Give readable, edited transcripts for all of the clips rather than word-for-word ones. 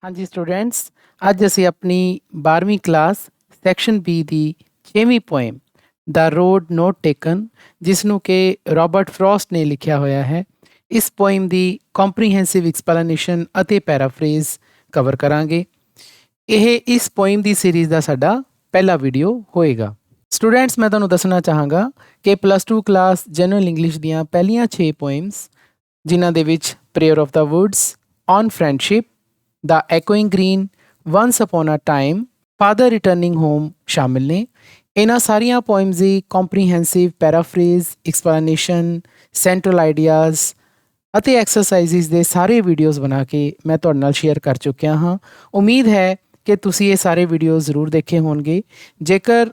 ਹਾਂਜੀ ਸਟੂਡੈਂਟਸ, ਅੱਜ ਅਸੀਂ ਆਪਣੀ 12ਵੀਂ ਕਲਾਸ ਸੈਕਸ਼ਨ ਬੀ ਦੀ 6ਵੀਂ ਪੋਇਮ ਦਾ ਰੋਡ ਨੋਟ ਟੇਕਨ, ਜਿਸ ਨੂੰ ਕਿ ਰੋਬਰਟ ਫਰੋਸਟ ਨੇ ਲਿਖਿਆ ਹੋਇਆ ਹੈ, ਇਸ ਪੋਇਮ ਦੀ ਕੰਪਰੀਹੈਂਸਿਵ ਐਕਸਪਲੇਨੇਸ਼ਨ ਅਤੇ ਪੈਰਾਫਰੇਜ਼ ਕਵਰ ਕਰਾਂਗੇ। ਇਹ ਇਸ ਪੋਇਮ ਦੀ ਸੀਰੀਜ਼ ਦਾ ਸਾਡਾ ਪਹਿਲਾ ਵੀਡੀਓ ਹੋਏਗਾ। ਸਟੂਡੈਂਟਸ, ਮੈਂ ਤੁਹਾਨੂੰ ਦੱਸਣਾ ਚਾਹਾਂਗਾ ਕਿ +2 ਕਲਾਸ ਜਨਰਲ ਇੰਗਲਿਸ਼ ਦੀਆਂ ਪਹਿਲੀਆਂ 6 ਪੋਇਮਸ, ਜਿਨ੍ਹਾਂ ਦੇ ਵਿੱਚ prayer of the woods, on friendship, the echoing green, once upon a time, father returning home ਸ਼ਾਮਿਲ ਨੇ। ਇਹਨਾਂ ਸਾਰੀਆਂ ਪੋਇਮਸ ਦੀ comprehensive paraphrase, explanation, central ideas ਅਤੇ ਐਕਸਰਸਾਈਜ਼ਿਸ ਦੇ ਸਾਰੇ ਵੀਡੀਓਜ਼ ਬਣਾ ਕੇ ਮੈਂ ਤੁਹਾਡੇ ਨਾਲ ਸ਼ੇਅਰ ਕਰ ਚੁੱਕਿਆ ਹਾਂ। ਉਮੀਦ ਹੈ ਕਿ ਤੁਸੀਂ ਇਹ ਸਾਰੇ ਵੀਡੀਓ ਜ਼ਰੂਰ ਦੇਖੇ ਹੋਣਗੇ। ਜੇਕਰ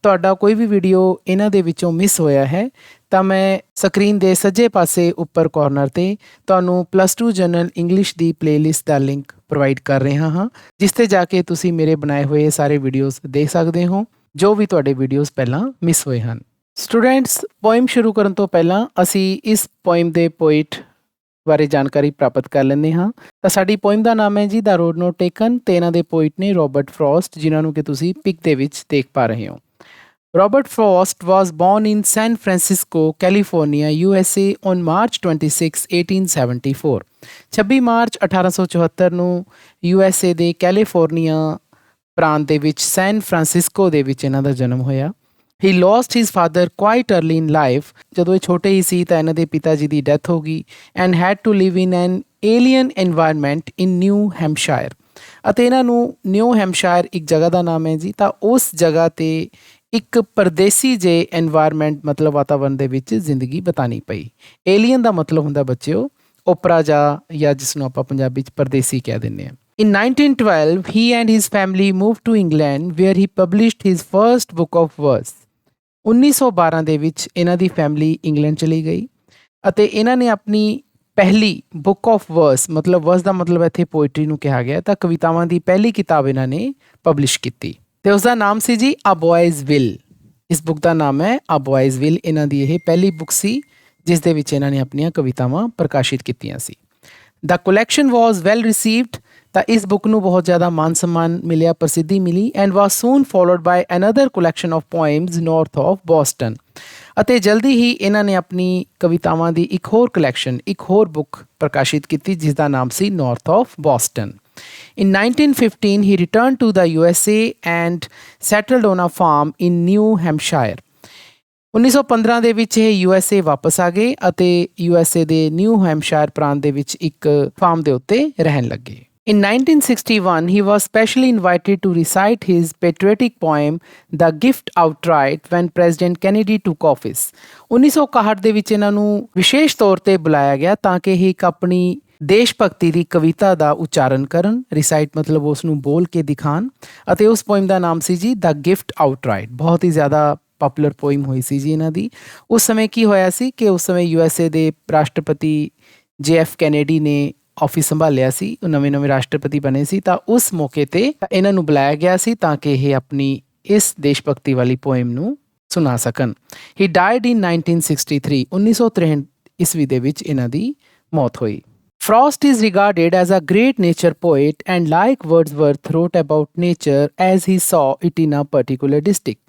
ਤੁਹਾਡਾ ਕੋਈ ਵੀ ਵੀਡੀਓ ਇਹਨਾਂ ਦੇ ਵਿੱਚੋਂ ਮਿਸ ਹੋਇਆ ਹੈ ਤਾਂ ਮੈਂ ਸਕਰੀਨ ਦੇ ਸੱਜੇ ਪਾਸੇ ਉੱਪਰ ਕਾਰਨਰ ਤੇ ਤੁਹਾਨੂੰ +2 ਜਨਰਲ ਇੰਗਲਿਸ਼ ਦੀ ਪਲੇਲਿਸਟ ਦਾ ਲਿੰਕ ਪ੍ਰੋਵਾਈਡ ਕਰ ਰਿਹਾ ਹਾਂ, ਜਿਸ ਤੇ ਜਾ ਕੇ ਤੁਸੀਂ ਮੇਰੇ ਬਣਾਏ ਹੋਏ ਸਾਰੇ ਵੀਡੀਓਜ਼ ਦੇਖ ਸਕਦੇ ਹੋ, ਜੋ ਵੀ ਤੁਹਾਡੇ ਵੀਡੀਓਜ਼ ਪਹਿਲਾਂ ਮਿਸ ਹੋਏ ਹਨ। ਸਟੂਡੈਂਟਸ, ਪੋਇਮ ਸ਼ੁਰੂ ਕਰਨ ਤੋਂ ਪਹਿਲਾਂ ਅਸੀਂ ਇਸ ਪੋਇਮ ਦੇ ਪੋਇਟ ਬਾਰੇ ਜਾਣਕਾਰੀ ਪ੍ਰਾਪਤ ਕਰ ਲੈਂਦੇ ਹਾਂ। ਤਾਂ ਸਾਡੀ ਪੋਇਮ ਦਾ ਨਾਮ ਹੈ ਜੀ ਦਾ ਰੋਡ ਨੋਟ ਟੇਕਨ, ਤੇ ਇਹਨਾਂ ਦੇ ਪੋਇਟ ਨੇ ਰੋਬਰਟ ਫਰੋਸਟ, ਜਿਨ੍ਹਾਂ ਨੂੰ ਕਿ ਤੁਸੀਂ ਪਿਕ ਦੇ ਵਿੱਚ ਦੇਖ ਪਾ ਰਹੇ ਹੋ। Robert Frost was born in San Francisco, California, USA on March 26, 1874। 26 March 1874 ਨੂੰ USA ਦੇ ਕੈਲੀਫੋਰਨੀਆ ਪ੍ਰਾਂਤ ਦੇ ਵਿੱਚ ਸੈਨ ਫਰਾਂਸਿਸਕੋ ਦੇ ਵਿੱਚ ਇਹਨਾਂ ਦਾ ਜਨਮ ਹੋਇਆ। He lost his father quite early in life। ਜਦੋਂ ਇਹ ਛੋਟੇ ਹੀ ਸੀ ਤਾਂ ਇਹਨਾਂ ਦੇ ਪਿਤਾ ਜੀ ਦੀ ਡੈਥ ਹੋ ਗਈ। And had to live in an alien environment in New Hampshire। ਅਤੇ ਇਹਨਾਂ ਨੂੰ ਨਿਊ ਹੈਮਸ਼ਾਇਰ ਇੱਕ ਜਗ੍ਹਾ ਦਾ ਨਾਮ ਹੈ ਜੀ। ਤਾਂ ਉਸ ਜਗ੍ਹਾ 'ਤੇ ਇੱਕ ਪਰਦੇਸੀ ਜੇ এনवायरमेंट ਮਤਲਬ ਵਾਤਾਵਰਣ ਦੇ ਵਿੱਚ ਜ਼ਿੰਦਗੀ ਬਿਤਾਉਣੀ ਪਈ। ਏਲੀਅਨ ਦਾ ਮਤਲਬ ਹੁੰਦਾ ਬੱਚਿਓ ਓਪਰਾ ਜਾਂ ਜਿਸ ਨੂੰ ਆਪਾਂ ਪੰਜਾਬੀ 'ਚ ਪਰਦੇਸੀ ਕਹਿ ਦਿੰਦੇ ਹਾਂ। In 1912, he and his family moved to England, where he published his first book of verse। 1912 ਦੇ ਵਿੱਚ ਇਹਨਾਂ ਦੀ ਫੈਮਿਲੀ ਇੰਗਲੈਂਡ ਚਲੀ ਗਈ ਅਤੇ ਇਹਨਾਂ ਨੇ ਆਪਣੀ ਪਹਿਲੀ ਬੁੱਕ ਆਫ ਵਰਸ, ਮਤਲਬ ਵਰਸ ਦਾ ਮਤਲਬ ਇੱਥੇ ਪੋਇਟਰੀ ਨੂੰ ਕਿਹਾ ਗਿਆ, ਤਾਂ ਕਵਿਤਾਵਾਂ ਦੀ ਪਹਿਲੀ ਕਿਤਾਬ ਇਹਨਾਂ ਨੇ ਪਬਲਿਸ਼ ਕੀਤੀ ਤੇ ਉਸਦਾ ਨਾਮ ਸੀ ਜੀ ਆ ਬॉयਜ਼ ਵਿਲ। ਇਸ ਬੁੱਕ ਦਾ ਨਾਮ ਹੈ ਆ ਬॉयਜ਼ ਵਿਲ। ਇਹਨਾਂ ਦੀ ਇਹ ਪਹਿਲੀ ਬੁੱਕ ਸੀ ਜਿਸ ਦੇ ਵਿੱਚ ਇਹਨਾਂ ਨੇ ਆਪਣੀਆਂ ਕਵਿਤਾਵਾਂ ਪ੍ਰਕਾਸ਼ਿਤ ਕੀਤੀਆਂ ਸੀ। ਦਾ ਕਲੈਕਸ਼ਨ ਵਾਜ਼ ਵੈਲ ਰਿਸੀਵਡ। ਤਾਂ ਇਸ ਬੁੱਕ ਨੂੰ ਬਹੁਤ ਜ਼ਿਆਦਾ ਮਾਨ ਸਨਮਾਨ ਮਿਲਿਆ, ਪ੍ਰਸਿੱਧੀ ਮਿਲੀ। And was soon followed by another collection of poems North of Boston. ਅਤੇ ਜਲਦੀ ਹੀ ਇਹਨਾਂ ਨੇ ਆਪਣੀ ਕਵਿਤਾਵਾਂ ਦੀ ਇੱਕ ਹੋਰ ਕਲੈਕਸ਼ਨ, ਇੱਕ ਹੋਰ ਬੁੱਕ ਪ੍ਰਕਾਸ਼ਿਤ ਕੀਤੀ ਜਿਸ ਦਾ ਨਾਮ ਸੀ North of Boston. In 1915, he returned to the USA and settled on a farm in New Hampshire। 1915 ਦੇ ਵਿੱਚ ਇਹ USA ਵਾਪਸ ਆ ਗਏ ਅਤੇ USA ਦੇ ਨਿਊ ਹੈਮਸ਼ਾਇਰ ਪ੍ਰਾਂਤ ਦੇ ਵਿੱਚ ਇੱਕ ਫਾਰਮ ਦੇ ਉੱਤੇ ਰਹਿਣ ਲੱਗੇ। In 1961, he was specially invited to recite his patriotic poem, The Gift Outright, when President Kennedy took office। 1961 ਦੇ ਵਿੱਚ ਇਹਨਾਂ ਨੂੰ ਵਿਸ਼ੇਸ਼ ਤੌਰ ਤੇ ਬੁਲਾਇਆ ਗਿਆ ਤਾਂ ਕਿ ਇਹ ਇੱਕ ਆਪਣੀ ਦੇਸ਼ ਭਗਤੀ ਦੀ ਕਵਿਤਾ ਦਾ ਉਚਾਰਨ ਕਰਨ। ਰਿਸਾਈਟ ਮਤਲਬ ਉਸ ਨੂੰ ਬੋਲ ਕੇ ਦਿਖਾਣ। ਅਤੇ ਉਸ ਪੋਇਮ ਦਾ ਨਾਮ ਸੀ ਜੀ ਦਾ ਗਿਫਟ ਆਊਟਰਾਈਟ। ਬਹੁਤ ਹੀ ਜ਼ਿਆਦਾ ਪਪੂਲਰ ਪੋਇਮ ਹੋਈ ਸੀ ਜੀ ਇਹਨਾਂ ਦੀ। ਉਸ ਸਮੇਂ ਕੀ ਹੋਇਆ ਸੀ ਕਿ ਉਸ ਸਮੇਂ USA ਦੇ ਰਾਸ਼ਟਰਪਤੀ JF ਕੈਨੇਡੀ ਨੇ ਆਫਿਸ ਸੰਭਾਲਿਆ ਸੀ, ਉਹ ਨਵੇਂ ਰਾਸ਼ਟਰਪਤੀ ਬਣੇ ਸੀ। ਤਾਂ ਉਸ ਮੌਕੇ ਤੇ ਇਹਨਾਂ ਨੂੰ ਬੁਲਾਇਆ ਗਿਆ ਸੀ ਤਾਂ ਕਿ ਇਹ ਆਪਣੀ ਇਸ ਦੇਸ਼ ਭਗਤੀ ਵਾਲੀ ਪੋਇਮ ਨੂੰ ਸੁਣਾ ਸਕਣ। ਹੀ ਡਾਈਡ ਇਨ 1963। 1963 ਈਸਵੀ ਦੇ ਵਿੱਚ ਇਹਨਾਂ ਦੀ ਮੌਤ ਹੋਈ। Frost is regarded as a great nature poet and, like Wordsworth, wrote about nature as he saw it in a particular district।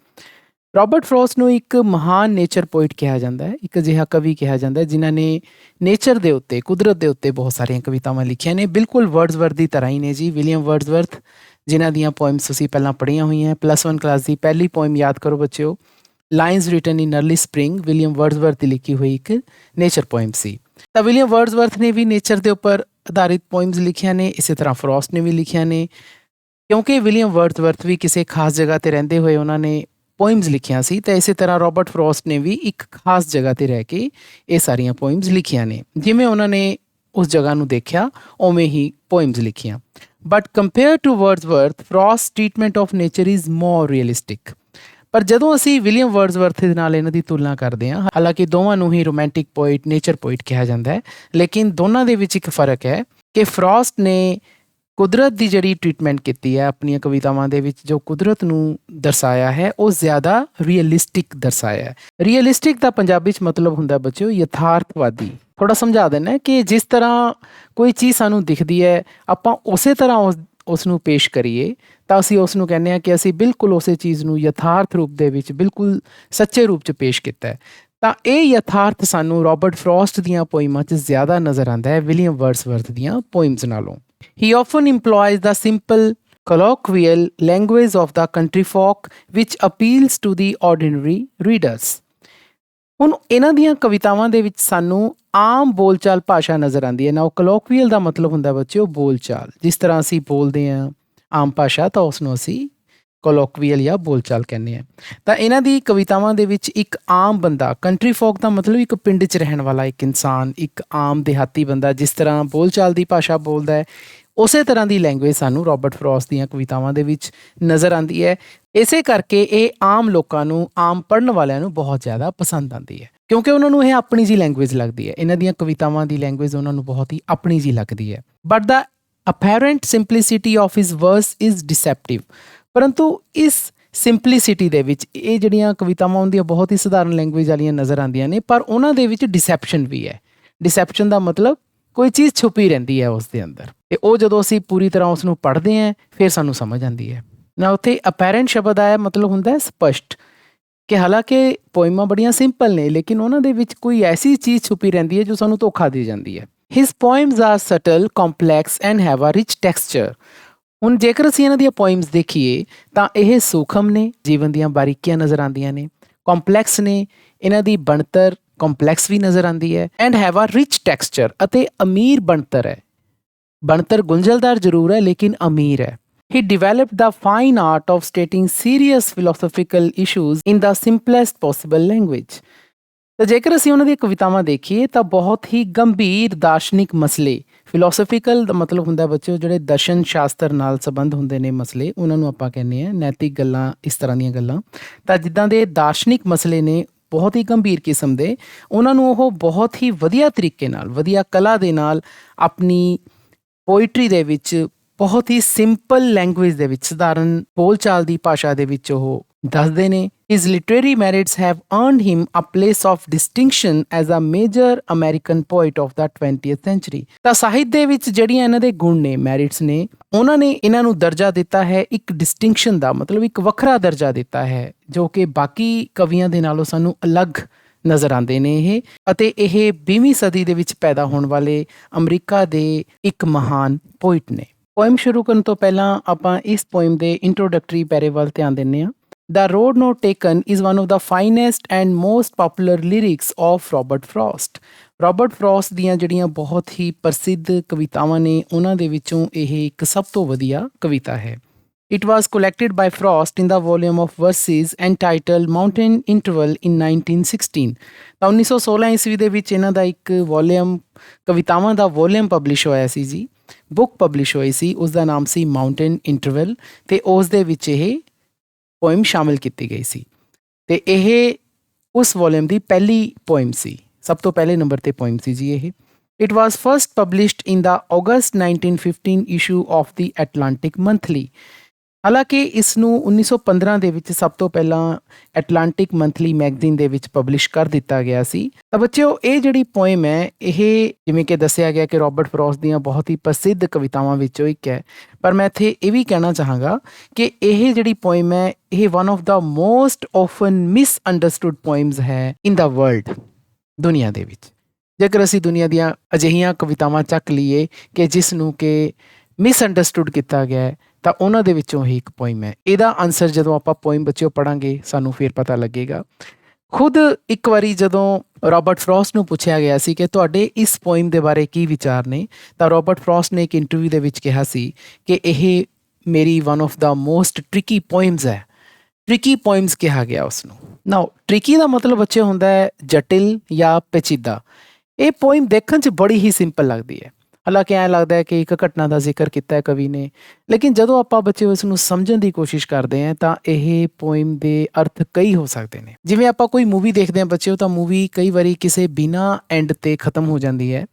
Robert frost ਨੂੰ ਇੱਕ ਮਹਾਨ ਨੇਚਰ ਪੋਇਟ ਕਿਹਾ ਜਾਂਦਾ ਹੈ, ਇੱਕ ਅਜਿਹਾ ਕਵੀ ਕਿਹਾ ਜਾਂਦਾ ਹੈ ਜਿਨ੍ਹਾਂ ਨੇ ਨੇਚਰ ਦੇ ਉੱਤੇ, ਕੁਦਰਤ ਦੇ ਉੱਤੇ ਬਹੁਤ ਸਾਰੀਆਂ ਕਵਿਤਾਵਾਂ ਲਿਖੀਆਂ ਨੇ। ਬਿਲਕੁਲ ਵਰਡਸਵਰਥ ਦੀ ਤਰ੍ਹਾਂ ਹੀ ਨੇ ਜੀ। ਵਿਲੀਅਮ ਵਰਡਸਵਰਥ, ਜਿਨ੍ਹਾਂ ਦੀਆਂ ਪੋਇਮਸ ਤੁਸੀਂ ਪਹਿਲਾਂ ਪੜ੍ਹੀਆਂ ਹੋਈਆਂ। +1 ਕਲਾਸ ਦੀ ਪਹਿਲੀ ਪੋਇਮ ਯਾਦ ਕਰੋ ਬੱਚਿਓ, lines written in early spring. William Wordsworth ਦੀ ਲਿਖੀ ਹੋਈ ਇੱਕ ਨੇਚਰ ਪੋਇਮ ਸੀ। ਤਾਂ ਵਿਲੀਅਮ ਵਰਡਸਵਰਥ ਨੇ ਵੀ ਨੇਚਰ ਦੇ ਉੱਪਰ ਆਧਾਰਿਤ ਪੋਇਮਸ ਲਿਖੀਆਂ ਨੇ, ਇਸੇ ਤਰ੍ਹਾਂ ਫਰੋਸਟ ਨੇ ਵੀ ਲਿਖੀਆਂ ਨੇ। ਕਿਉਂਕਿ ਵਿਲੀਅਮ ਵਰਡਸਵਰਥ ਵੀ ਕਿਸੇ ਖਾਸ ਜਗ੍ਹਾ 'ਤੇ ਰਹਿੰਦੇ ਹੋਏ ਉਹਨਾਂ ਨੇ ਪੋਇਮਸ ਲਿਖੀਆਂ ਸੀ, ਤਾਂ ਇਸੇ ਤਰ੍ਹਾਂ ਰੋਬਰਟ ਫਰੋਸਟ ਨੇ ਵੀ ਇੱਕ ਖਾਸ ਜਗ੍ਹਾ 'ਤੇ ਰਹਿ ਕੇ ਇਹ ਸਾਰੀਆਂ ਪੋਇਮਸ ਲਿਖੀਆਂ ਨੇ। ਜਿਵੇਂ ਉਹਨਾਂ ਨੇ ਉਸ ਜਗ੍ਹਾ ਨੂੰ ਦੇਖਿਆ ਉਵੇਂ ਹੀ ਪੋਇਮਸ ਲਿਖੀਆਂ। But compare to Wordsworth, Frost treatment of nature is more realistic. ਪਰ ਜਦੋਂ ਅਸੀਂ ਵਿਲੀਅਮ ਵਰਡਸਵਰਥ ਦੇ ਨਾਲ ਇਹਨਾਂ ਦੀ ਤੁਲਨਾ ਕਰਦੇ ਹਾਂ, ਹਾਲਾਂਕਿ ਦੋਵਾਂ ਨੂੰ ਹੀ ਰੋਮਾਂਟਿਕ ਪੋਇਟ, ਨੇਚਰ ਪੋਇਟ ਕਿਹਾ ਜਾਂਦਾ ਹੈ, ਲੇਕਿਨ ਦੋਨਾਂ ਦੇ ਵਿੱਚ ਇੱਕ ਫ਼ਰਕ ਹੈ ਕਿ ਫਰੋਸਟ ਨੇ ਕੁਦਰਤ ਦੀ ਜਿਹੜੀ ਟ੍ਰੀਟਮੈਂਟ ਕੀਤੀ ਹੈ ਆਪਣੀਆਂ ਕਵਿਤਾਵਾਂ ਦੇ ਵਿੱਚ, ਜੋ ਕੁਦਰਤ ਨੂੰ ਦਰਸਾਇਆ ਹੈ ਉਹ ਜ਼ਿਆਦਾ ਰੀਅਲਿਸਟਿਕ ਦਰਸਾਇਆ ਹੈ। ਰੀਅਲਿਸਟਿਕ ਦਾ ਪੰਜਾਬੀ 'ਚ ਮਤਲਬ ਹੁੰਦਾ ਬੱਚਿਓ ਯਥਾਰਥਵਾਦੀ। ਥੋੜ੍ਹਾ ਸਮਝਾ ਦਿੰਦਾ ਕਿ ਜਿਸ ਤਰ੍ਹਾਂ ਕੋਈ ਚੀਜ਼ ਸਾਨੂੰ ਦਿਖਦੀ ਹੈ ਆਪਾਂ ਉਸੇ ਤਰ੍ਹਾਂ ਉਸ ਨੂੰ ਪੇਸ਼ ਕਰੀਏ ਤਾਂ ਅਸੀਂ ਉਸ ਨੂੰ ਕਹਿੰਦੇ ਹਾਂ ਕਿ ਅਸੀਂ ਬਿਲਕੁਲ ਉਸੇ ਚੀਜ਼ ਨੂੰ ਯਥਾਰਥ ਰੂਪ ਦੇ ਵਿੱਚ ਬਿਲਕੁਲ ਸੱਚੇ ਰੂਪ 'ਚ ਪੇਸ਼ ਕੀਤਾ ਹੈ। ਤਾਂ ਇਹ ਯਥਾਰਥ ਸਾਨੂੰ ਰੋਬਰਟ ਫਰੋਸਟ ਦੀਆਂ ਪੋਇਮਾਂ 'ਚ ਜ਼ਿਆਦਾ ਨਜ਼ਰ ਆਉਂਦਾ ਹੈ ਵਿਲੀਅਮ ਵਰਡਸਵਰਥ ਦੀਆਂ ਪੋਇਮਸ ਨਾਲੋਂ। He often employs the simple colloquial language of the country folk which appeals to the ordinary readers. ਹੁਣ ਇਹਨਾਂ ਦੀਆਂ ਕਵਿਤਾਵਾਂ ਦੇ ਵਿੱਚ ਸਾਨੂੰ ਆਮ ਬੋਲਚਾਲ ਭਾਸ਼ਾ ਨਜ਼ਰ ਆਉਂਦੀ ਹੈ ਨਾ। ਉਹ ਕਲੋਕਵੀਅਲ ਦਾ ਮਤਲਬ ਹੁੰਦਾ ਬੱਚਿਓ ਬੋਲਚਾਲ, ਜਿਸ ਤਰ੍ਹਾਂ ਅਸੀਂ ਬੋਲਦੇ ਹਾਂ ਆਮ ਭਾਸ਼ਾ ਤਾਂ ਉਸ ਨੂੰ ਅਸੀਂ ਕੋਲੋਕਵੀਅਲ ਜਾਂ ਬੋਲਚਾਲ ਕਹਿੰਦੇ ਹਾਂ। ਤਾਂ ਇਹਨਾਂ ਦੀ ਕਵਿਤਾਵਾਂ ਦੇ ਵਿੱਚ ਇੱਕ ਆਮ ਬੰਦਾ, ਕੰਟਰੀ ਫੋਕ ਦਾ ਮਤਲਬ ਇੱਕ ਪਿੰਡ 'ਚ ਰਹਿਣ ਵਾਲਾ ਇੱਕ ਇਨਸਾਨ, ਇੱਕ ਆਮ ਦਿਹਾਤੀ ਬੰਦਾ ਜਿਸ ਤਰ੍ਹਾਂ ਬੋਲਚਾਲ ਦੀ ਭਾਸ਼ਾ ਬੋਲਦਾ ਹੈ ਉਸੇ ਤਰ੍ਹਾਂ ਦੀ ਲੈਂਗੁਏਜ ਸਾਨੂੰ ਰੋਬਰਟ ਫਰੋਸਟ ਦੀਆਂ ਕਵਿਤਾਵਾਂ ਦੇ ਵਿੱਚ ਨਜ਼ਰ ਆਉਂਦੀ ਹੈ। ਇਸੇ ਕਰਕੇ ਇਹ ਆਮ ਲੋਕਾਂ ਨੂੰ, ਆਮ ਪੜ੍ਹਨ ਵਾਲਿਆਂ ਨੂੰ ਬਹੁਤ ਜ਼ਿਆਦਾ ਪਸੰਦ ਆਉਂਦੀ ਹੈ ਕਿਉਂਕਿ ਉਹਨਾਂ ਨੂੰ ਇਹ ਆਪਣੀ ਜਿਹੀ ਲੈਂਗੁਏਜ ਲੱਗਦੀ ਹੈ। ਇਹਨਾਂ ਦੀਆਂ ਕਵਿਤਾਵਾਂ ਦੀ ਲੈਂਗੁਏਜ ਉਹਨਾਂ ਨੂੰ ਬਹੁਤ ਹੀ ਆਪਣੀ ਜਿਹੀ ਲੱਗਦੀ ਹੈ। But the apparent simplicity of his verse is deceptive। ਪਰੰਤੂ ਇਸ ਸਿੰਪਲੀਸਿਟੀ ਦੇ ਵਿੱਚ ਇਹ ਜਿਹੜੀਆਂ ਕਵਿਤਾਵਾਂ ਹੁੰਦੀਆਂ ਬਹੁਤ ਹੀ ਸਧਾਰਨ ਲੈਂਗੁਏਜ ਵਾਲੀਆਂ ਨਜ਼ਰ ਆਉਂਦੀਆਂ ਨੇ, ਪਰ ਉਹਨਾਂ ਦੇ ਵਿੱਚ ਡਿਸੈਪਸ਼ਨ ਵੀ ਹੈ। ਡਿਸੈਪਸ਼ਨ ਦਾ ਮਤਲਬ ਕੋਈ ਚੀਜ਼ ਛੁਪੀ ਰਹਿੰਦੀ ਹੈ ਉਸ ਦੇ ਅੰਦਰ, ਅਤੇ ਉਹ ਜਦੋਂ ਅਸੀਂ ਪੂਰੀ ਤਰ੍ਹਾਂ ਉਸ ਨੂੰ ਪੜ੍ਹਦੇ ਹਾਂ ਫਿਰ ਸਾਨੂੰ ਸਮਝ ਆਉਂਦੀ ਹੈ ਨਾ। ਉੱਥੇ ਅਪੈਰੈਂਟ ਸ਼ਬਦ ਆਇਆ ਮਤਲਬ ਹੁੰਦਾ ਸਪਸ਼ਟ, ਕਿ ਹਾਲਾਂਕਿ ਪੋਇਮਾਂ ਬੜੀਆਂ ਸਿੰਪਲ ਨੇ ਲੇਕਿਨ ਉਹਨਾਂ ਦੇ ਵਿੱਚ ਕੋਈ ਐਸੀ ਚੀਜ਼ ਛੁਪੀ ਰਹਿੰਦੀ ਹੈ ਜੋ ਸਾਨੂੰ ਧੋਖਾ ਦੇ ਜਾਂਦੀ ਹੈ। His poems are subtle, complex and have a rich texture। ਹੁਣ ਜੇਕਰ ਅਸੀਂ ਇਹਨਾਂ ਦੀਆਂ ਪੋਇਮਸ ਦੇਖੀਏ ਤਾਂ ਇਹ ਸੂਖਮ ਨੇ, ਜੀਵਨ ਦੀਆਂ ਬਾਰੀਕੀਆਂ ਨਜ਼ਰ ਆਉਂਦੀਆਂ ਨੇ, ਕੰਪਲੈਕਸ ਨੇ, ਇਹਨਾਂ ਦੀ ਬਣਤਰ ਕੰਪਲੈਕਸ ਵੀ ਨਜ਼ਰ ਆਉਂਦੀ ਹੈ, ਐਂਡ ਹੈਵ ਆ ਰਿਚ ਟੈਕਸਚਰ, ਅਤੇ ਅਮੀਰ ਬਣਤਰ ਹੈ। ਬਣਤਰ ਗੁੰਝਲਦਾਰ ਜ਼ਰੂਰ ਹੈ ਲੇਕਿਨ ਅਮੀਰ ਹੈ। He developed the fine art of stating serious philosophical issues in the simplest possible language। ਤਾਂ ਜੇਕਰ ਅਸੀਂ ਉਹਨਾਂ ਦੀਆਂ ਕਵਿਤਾਵਾਂ ਦੇਖੀਏ ਤਾਂ ਬਹੁਤ ਹੀ ਗੰਭੀਰ ਦਾਰਸ਼ਨਿਕ ਮਸਲੇ, ਫਿਲੋਸਫੀਕਲ ਦਾ ਮਤਲਬ ਹੁੰਦਾ ਬੱਚਿਓ ਜਿਹੜੇ ਦਰਸ਼ਨ ਸ਼ਾਸਤਰ ਨਾਲ ਸੰਬੰਧ ਹੁੰਦੇ ਨੇ ਮਸਲੇ, ਉਹਨਾਂ ਨੂੰ ਆਪਾਂ ਕਹਿੰਦੇ ਹਾਂ ਨੈਤਿਕ ਗੱਲਾਂ, ਇਸ ਤਰ੍ਹਾਂ ਦੀਆਂ ਗੱਲਾਂ। ਤਾਂ ਜਿੱਦਾਂ ਦੇ ਦਾਰਸ਼ਨਿਕ ਮਸਲੇ ਨੇ ਬਹੁਤ ਹੀ ਗੰਭੀਰ ਕਿਸਮ ਦੇ, ਉਹਨਾਂ ਨੂੰ ਉਹ ਬਹੁਤ ਹੀ ਵਧੀਆ ਤਰੀਕੇ ਨਾਲ, ਵਧੀਆ ਕਲਾ ਦੇ ਨਾਲ ਆਪਣੀ ਪੋਇਟਰੀ ਦੇ ਵਿੱਚ ਬਹੁਤ ਹੀ ਸਿੰਪਲ ਲੈਂਗੁਏਜ ਦੇ ਵਿੱਚ, ਸਧਾਰਨ ਬੋਲਚਾਲ ਦੀ ਭਾਸ਼ਾ ਦੇ ਵਿੱਚ ਉਹ ਦੱਸਦੇ ਨੇ। His literary merits have earned him a place of distinction as a major American poet of the 20th century। ਤਾਂ ਸਾਹਿਤ ਦੇ ਵਿੱਚ ਜਿਹੜੀਆਂ ਇਹਨਾਂ ਦੇ ਗੁਣ ਨੇ, ਮੈਰਿਟਸ ਨੇ, ਉਹਨਾਂ ਨੇ ਇਹਨਾਂ ਨੂੰ ਦਰਜਾ ਦਿੱਤਾ ਹੈ ਇੱਕ ਡਿਸਟਿੰਕਸ਼ਨ ਦਾ, ਮਤਲਬ ਇੱਕ ਵੱਖਰਾ ਦਰਜਾ ਦਿੱਤਾ ਹੈ ਜੋ ਕਿ ਬਾਕੀ ਕਵੀਆਂ ਦੇ ਨਾਲੋਂ ਸਾਨੂੰ ਅਲੱਗ ਨਜ਼ਰ ਆਉਂਦੇ ਨੇ ਇਹ। ਅਤੇ ਇਹ 20ਵੀਂ ਸਦੀ ਦੇ ਵਿੱਚ ਪੈਦਾ ਹੋਣ ਵਾਲੇ ਅਮਰੀਕਾ ਦੇ ਇੱਕ ਮਹਾਨ ਪੋਇਟ ਨੇ। ਪੋਇਮ ਸ਼ੁਰੂ ਕਰਨ ਤੋਂ ਪਹਿਲਾਂ ਆਪਾਂ ਇਸ ਪੋਇਮ ਦੇ ਇੰਟਰੋਡਕਟਰੀ ਪੈਰੇ ਵੱਲ ਧਿਆਨ ਦਿੰਦੇ ਹਾਂ। The Road Not Taken is one of the finest and most popular lyrics of Robert Frost। Robert frost ਦੀਆਂ ਜਿਹੜੀਆਂ ਬਹੁਤ ਹੀ ਪ੍ਰਸਿੱਧ ਕਵਿਤਾਵਾਂ ਨੇ ਉਹਨਾਂ ਦੇ ਵਿੱਚੋਂ ਇਹ ਇੱਕ ਸਭ ਤੋਂ ਵਧੀਆ ਕਵਿਤਾ ਹੈ। It was collected by Frost in the volume of verses entitled Mountain Interval in 1916। ਤਾਂ 1916 ਈਸਵੀ ਦੇ ਵਿੱਚ ਇਹਨਾਂ ਦਾ ਇੱਕ ਵੋਲੀਅਮ, ਕਵਿਤਾਵਾਂ ਦਾ ਵੋਲੀਅਮ ਪਬਲਿਸ਼ ਹੋਇਆ ਸੀ ਜੀ, ਬੁੱਕ ਪਬਲਿਸ਼ ਹੋਈ ਸੀ, ਉਸ ਦਾ ਨਾਮ ਸੀ ਮਾਊਂਟੇਨ ਇੰਟਰਵਲ, ਅਤੇ ਉਸ ਦੇ ਵਿੱਚ ਇਹ ਪੋਇਮ ਸ਼ਾਮਿਲ ਕੀਤੀ ਗਈ ਸੀ। ਅਤੇ ਇਹ ਉਸ ਵੋਲੀਅਮ ਦੀ ਪਹਿਲੀ ਪੋਇਮ ਸੀ, ਸਭ ਤੋਂ ਪਹਿਲੇ ਨੰਬਰ 'ਤੇ ਪੋਇਮ ਸੀ ਜੀ ਇਹ। It was first published in the August 1915 issue of the Atlantic monthly. ਹਾਲਾਂਕਿ ਇਸ ਨੂੰ 1915 ਦੇ ਵਿੱਚ ਸਭ ਤੋਂ ਪਹਿਲਾਂ ਐਟਲਾਂਟਿਕ ਮੰਥਲੀ ਮੈਗਜ਼ੀਨ ਦੇ ਵਿੱਚ ਪਬਲਿਸ਼ ਕਰ ਦਿੱਤਾ ਗਿਆ ਸੀ। ਤਾਂ ਬੱਚਿਓ ਇਹ ਜਿਹੜੀ ਪੋਇਮ ਹੈ ਇਹ ਜਿਵੇਂ ਕਿ ਦੱਸਿਆ ਗਿਆ ਕਿ ਰੋਬਰਟ ਫਰੋਸਟ ਦੀਆਂ ਬਹੁਤ ਹੀ ਪ੍ਰਸਿੱਧ ਕਵਿਤਾਵਾਂ ਵਿੱਚੋਂ ਇੱਕ ਹੈ, ਪਰ ਮੈਂ ਇੱਥੇ ਇਹ ਵੀ ਕਹਿਣਾ ਚਾਹਾਂਗਾ ਕਿ ਇਹ ਜਿਹੜੀ ਪੋਇਮ ਹੈ ਇਹ one of the most often misunderstood poems ਹੈ ਇਨ ਦਾ ਵਰਲਡ, ਦੁਨੀਆ ਦੇ ਵਿੱਚ। ਜੇਕਰ ਅਸੀਂ ਦੁਨੀਆ ਦੀਆਂ ਅਜਿਹੀਆਂ ਕਵਿਤਾਵਾਂ ਚੱਕ ਲਈਏ ਕਿ ਜਿਸ ਨੂੰ ਕਿ ਮਿਸਅੰਡਰਸਟੂਡ ਕੀਤਾ ਗਿਆ ਹੈ ਤਾਂ ਉਹਨਾਂ ਦੇ ਵਿੱਚੋਂ ਹੀ ਇੱਕ ਪੋਇਮ ਹੈ। ਇਹਦਾ ਆਨਸਰ ਜਦੋਂ ਆਪਾਂ ਪੋਇਮ ਬੱਚਿਓ ਪੜ੍ਹਾਂਗੇ ਸਾਨੂੰ ਫਿਰ ਪਤਾ ਲੱਗੇਗਾ। ਖੁਦ ਇੱਕ ਵਾਰੀ ਜਦੋਂ ਰੋਬਰਟ ਫਰੋਸਟ ਨੂੰ ਪੁੱਛਿਆ ਗਿਆ ਸੀ ਕਿ ਤੁਹਾਡੇ ਇਸ ਪੋਇਮ ਦੇ ਬਾਰੇ ਕੀ ਵਿਚਾਰ ਨੇ, ਤਾਂ ਰੋਬਰਟ ਫਰੋਸਟ ਨੇ ਇੱਕ ਇੰਟਰਵਿਊ ਦੇ ਵਿੱਚ ਕਿਹਾ ਸੀ ਕਿ ਇਹ ਮੇਰੀ one of the most tricky poems ਹੈ। ਟ੍ਰਿਕੀ ਪੋਇਮਸ ਕਿਹਾ ਗਿਆ ਉਸ ਨੂੰ। ਨਾਓ ਟ੍ਰਿਕੀ ਦਾ ਮਤਲਬ ਬੱਚੇ ਹੁੰਦਾ ਹੈ ਜਟਿਲ ਜਾਂ ਪੇਚੀਦਾ। ਇਹ ਪੋਇਮ ਦੇਖਣ 'ਚ ਬੜੀ ਹੀ ਸਿੰਪਲ ਲੱਗਦੀ ਹੈ, ਹਾਲਾਂਕਿ ਐਂ ਲੱਗਦਾ ਹੈ ਕਿ ਇੱਕ ਘਟਨਾ ਦਾ ਜ਼ਿਕਰ ਕੀਤਾ ਹੈ ਕਵੀ ਨੇ, ਲੇਕਿਨ ਜਦੋਂ ਆਪਾਂ ਬੱਚੇ ਉਸ ਨੂੰ ਸਮਝਣ ਦੀ ਕੋਸ਼ਿਸ਼ ਕਰਦੇ ਹਾਂ ਤਾਂ ਇਹ ਪੋਇਮ ਦੇ ਅਰਥ ਕਈ ਹੋ ਸਕਦੇ ਨੇ। ਜਿਵੇਂ ਆਪਾਂ ਕੋਈ ਮੂਵੀ ਦੇਖਦੇ ਹਾਂ ਬੱਚਿਓ, ਤਾਂ ਮੂਵੀ ਕਈ ਵਾਰੀ ਕਿਸੇ ਬਿਨਾਂ ਐਂਡ 'ਤੇ ਖਤਮ ਹੋ ਜਾਂਦੀ ਹੈ,